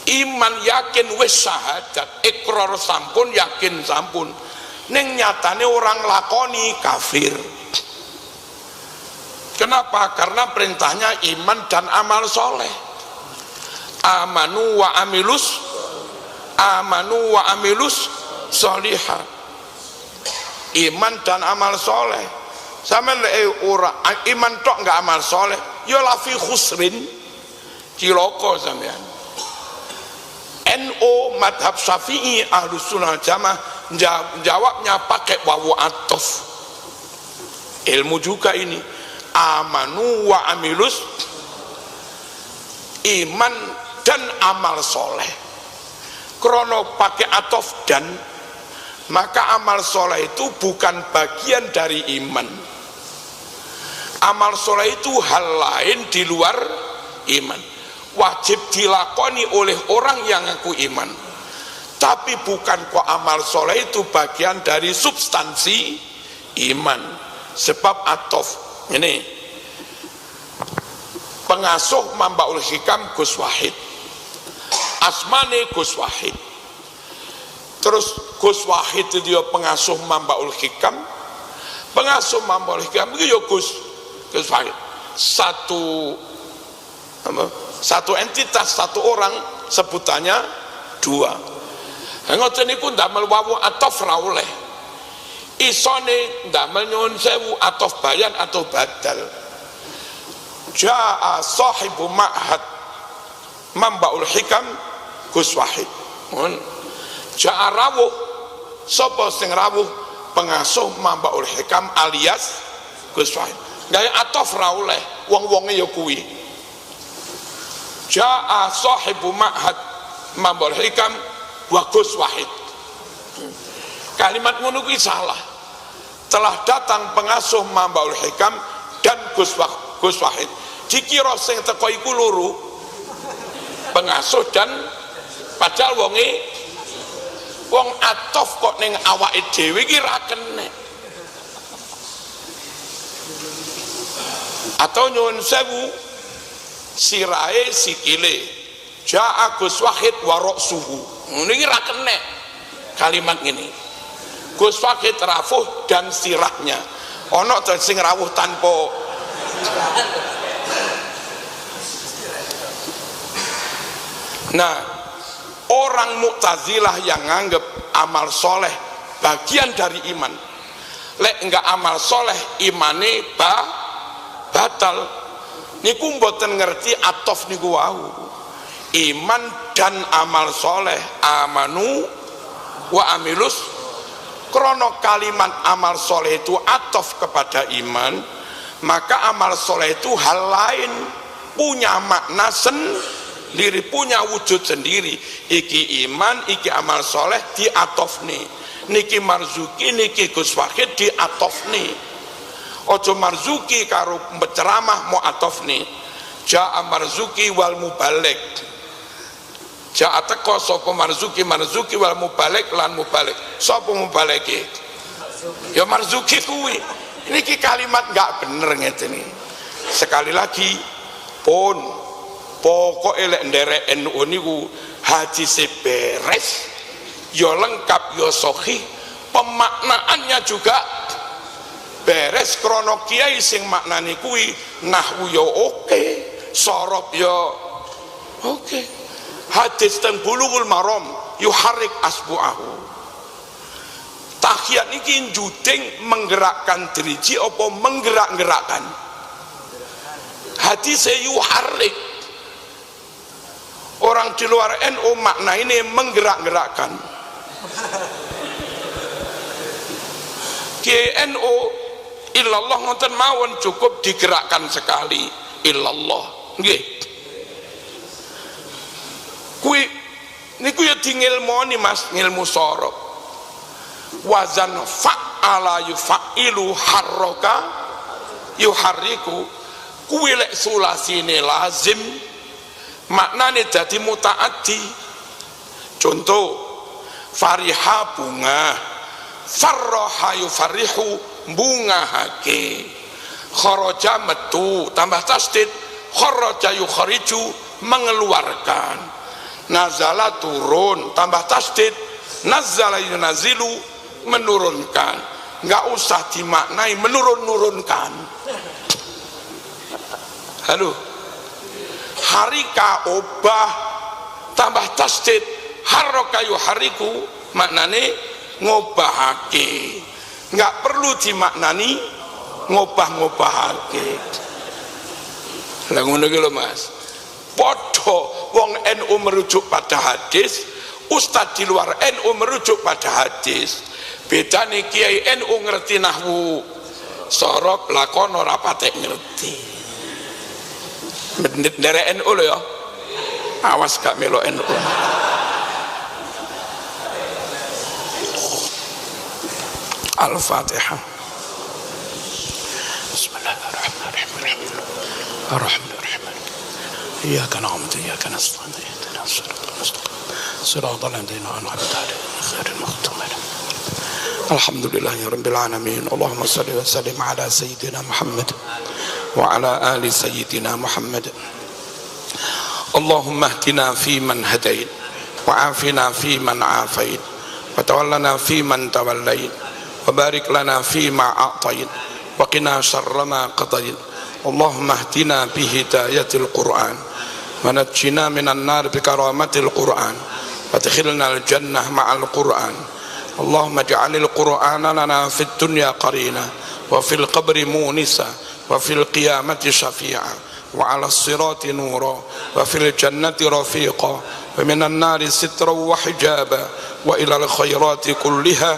Iman yakin wis syahadat, ikrar sampun, yakin sampun, ning nyatane orang lakoni kafir. Kenapa? Karena perintahnya iman dan amal soleh. Amanu wa amilus solihah. Iman dan amal soleh. Sama orang iman tok nggak amal soleh, ya lafi khusrin, ciloko sampean. NO madhab Syafi'i Ahlus Sunnah Jamaah jawabnya pakai wawu atof. Ilmu juga ini. Amanu wa amilus, iman dan amal soleh. Krono pakai atof dan, maka amal soleh itu bukan bagian dari iman. Amal soleh itu hal lain di luar iman, wajib dilakoni oleh orang yang ngaku iman, tapi bukan kok amal soleh itu bagian dari substansi iman. Sebab atof ini pengasuh Mambaul Hikam Gus Wahid, asmane Gus Wahid. Terus Gus Wahid itu dia pengasuh Mambaul Hikam. Pengasuh Mambaul Hikam itu ya Gus Wahid. Satu entitas, satu orang, sebutannya dua. Ngoten niku ndamel wawu atof ra oleh. Isone ndamel nyuwun sewu atof bayan atau badal. Ja'a sahibu ma'had Mambaul Hikam Gus Wahid. Ja'a rawuh, sapa sing rawuh? Pengasuh Mambaul Hikam alias Gus Wahid. Gawe atof ra oleh, wong-wonge ya kuwi. Ja'a sahibu ma'had Mambaul Hikam wa Gus Wahid. Kalimat ngono kuwi salah. Telah datang pengasuh Mambaul Hikam dan Gus Wahid. Dikira sing teko iku loro, pengasuh dan padahal wong atof kok ning awake dhewe iki ra kenek. Atau nyuwun sewu, sirahe sikile Ja'a Gus Wahid wa ra'suhu. Niki ra kenek kalimat ini. Gus Wahid rafuh dan sirahnya. Ono to sing rawuh tanpa. Nah, orang Mu'tazilah yang nganggep amal soleh bagian dari iman. Lek enggak amal soleh imane batal. Niku mboten ngerti atof niku wau. Iman dan amal soleh, amanu wa amilus. Krono kalimat amal soleh itu atof kepada iman, maka amal soleh itu hal lain, punya makna diri punya wujud sendiri. Iki iman, iki amal soleh diatofni, niki marzuki, niki Gus Wahid diatofni. Ojo marzuki karo ceramah mau atofni. Ja'a marzuki wal mubalik, ja'a teko sapa marzuki, marzuki wal mubalik lan mubalik. Sapa mubaliki? Ya marzuki kuwi. Niki kalimat nggak bener ngene. Sekali lagi pun pokok lek nderek NU niku haji beres ya lengkap ya sahih, pemaknaannya juga beres. Krono kiai sing maknani kuwi nahwu ya oke, sorob ya oke. Hadis teng Bulughul Maram yuharrik asbu'ahu. Tahiyat niki judeng menggerakkan driji apa menggerak-gerakkan. Hadis yuharrik. Orang di luar NU makna ini menggerak-gerakkan. KNU illallah ngoten mawon cukup digerakkan sekali illallah. Nggih. Kuwi niku ya dingilmoni Mas, ngilmu sorok. Wazan fa'ala yufa'ilu harroka yuharriku. Kuwi lek sulasine lazim, maknane dadi mutaaddi. Contoh fariha bunga, farroha yufarrihu bungahake, kharaja metu tambah tasdid, kharaja yukhariju mengeluarkan, nazala turun tambah tasdid, nazala yunazilu menurunkan. Nggak usah dimaknai menurun-nurunkan. Halo, harika obah tambah tasdid, harroka yuhariku maknane ngobahake. Nggak perlu dimaknani ngobah-ngobahake. Lah ngono iki lho Mas. Padha wong NU merujuk pada hadis, ustadz di luar NU merujuk pada hadis. Bedane kiai NU ngerti nahwu sorop lakon ora patek ngerti. Dari NU lho ya. Awas gak melo NU. Al-Fatihah. Bismillahirrahmanirrahim. Ar-Rahmanir-Rahim. Iyyaka na'budu wa iyyaka nasta'in. Ihdinas siratal mustaqim. Siratal ladzina an'amta 'alaihim ghairil maghdubi 'alaihim. Alhamdulillahirabbil alamin. Allahumma shalli wa sallim ala sayyidina Muhammad wa ala ali sayyidina Muhammad. Allahumma ihdina fi man hadait wa afina fi man afait wa tawallana fi man tawallait wa barik lana fi ma a'tait wa qina syarra ma qadait. Allahumma ihdina bi hidayatil Qur'an wa najjina minan nar bi karamatil Qur'an wa adkhilna al jannah ma'al Qur'an. Allahumma ij'alil Qur'ana lana fid dunya qarina wa fil qabri munisa wa fil qiyamati syafi'a wa 'ala as-sirati nura wa fil jannati rafiqa wa minan nari sitra wa hijaba wa ila al-khairati kulliha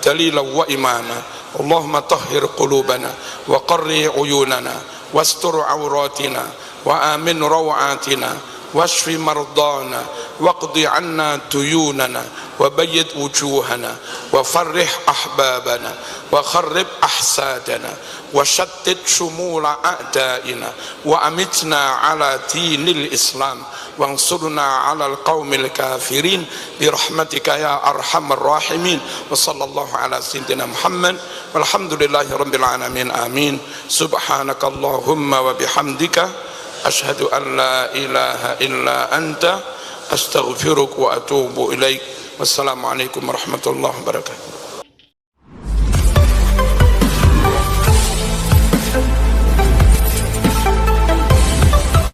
dalilan wa imama. Allahumma tahhir qulubana wa qarri 'uyunana wastur 'awratina wa amin rawatina واشف مرضانا واقض عنا ديوننا وبيض وجوهنا وفرح أحبابنا وخرب أحسادنا وشتت شمول أعدائنا وأمتنا على دين الإسلام وانصرنا على القوم الكافرين برحمتك يا أرحم الراحمين. وصلى الله على سيدنا محمد والحمد لله رب العالمين. آمين. سبحانك اللهم وبحمدك أشهد أن لا إله إلا أنت أستغفرك وأتوب إليك. والسلام عليكم ورحمة الله وبركاته.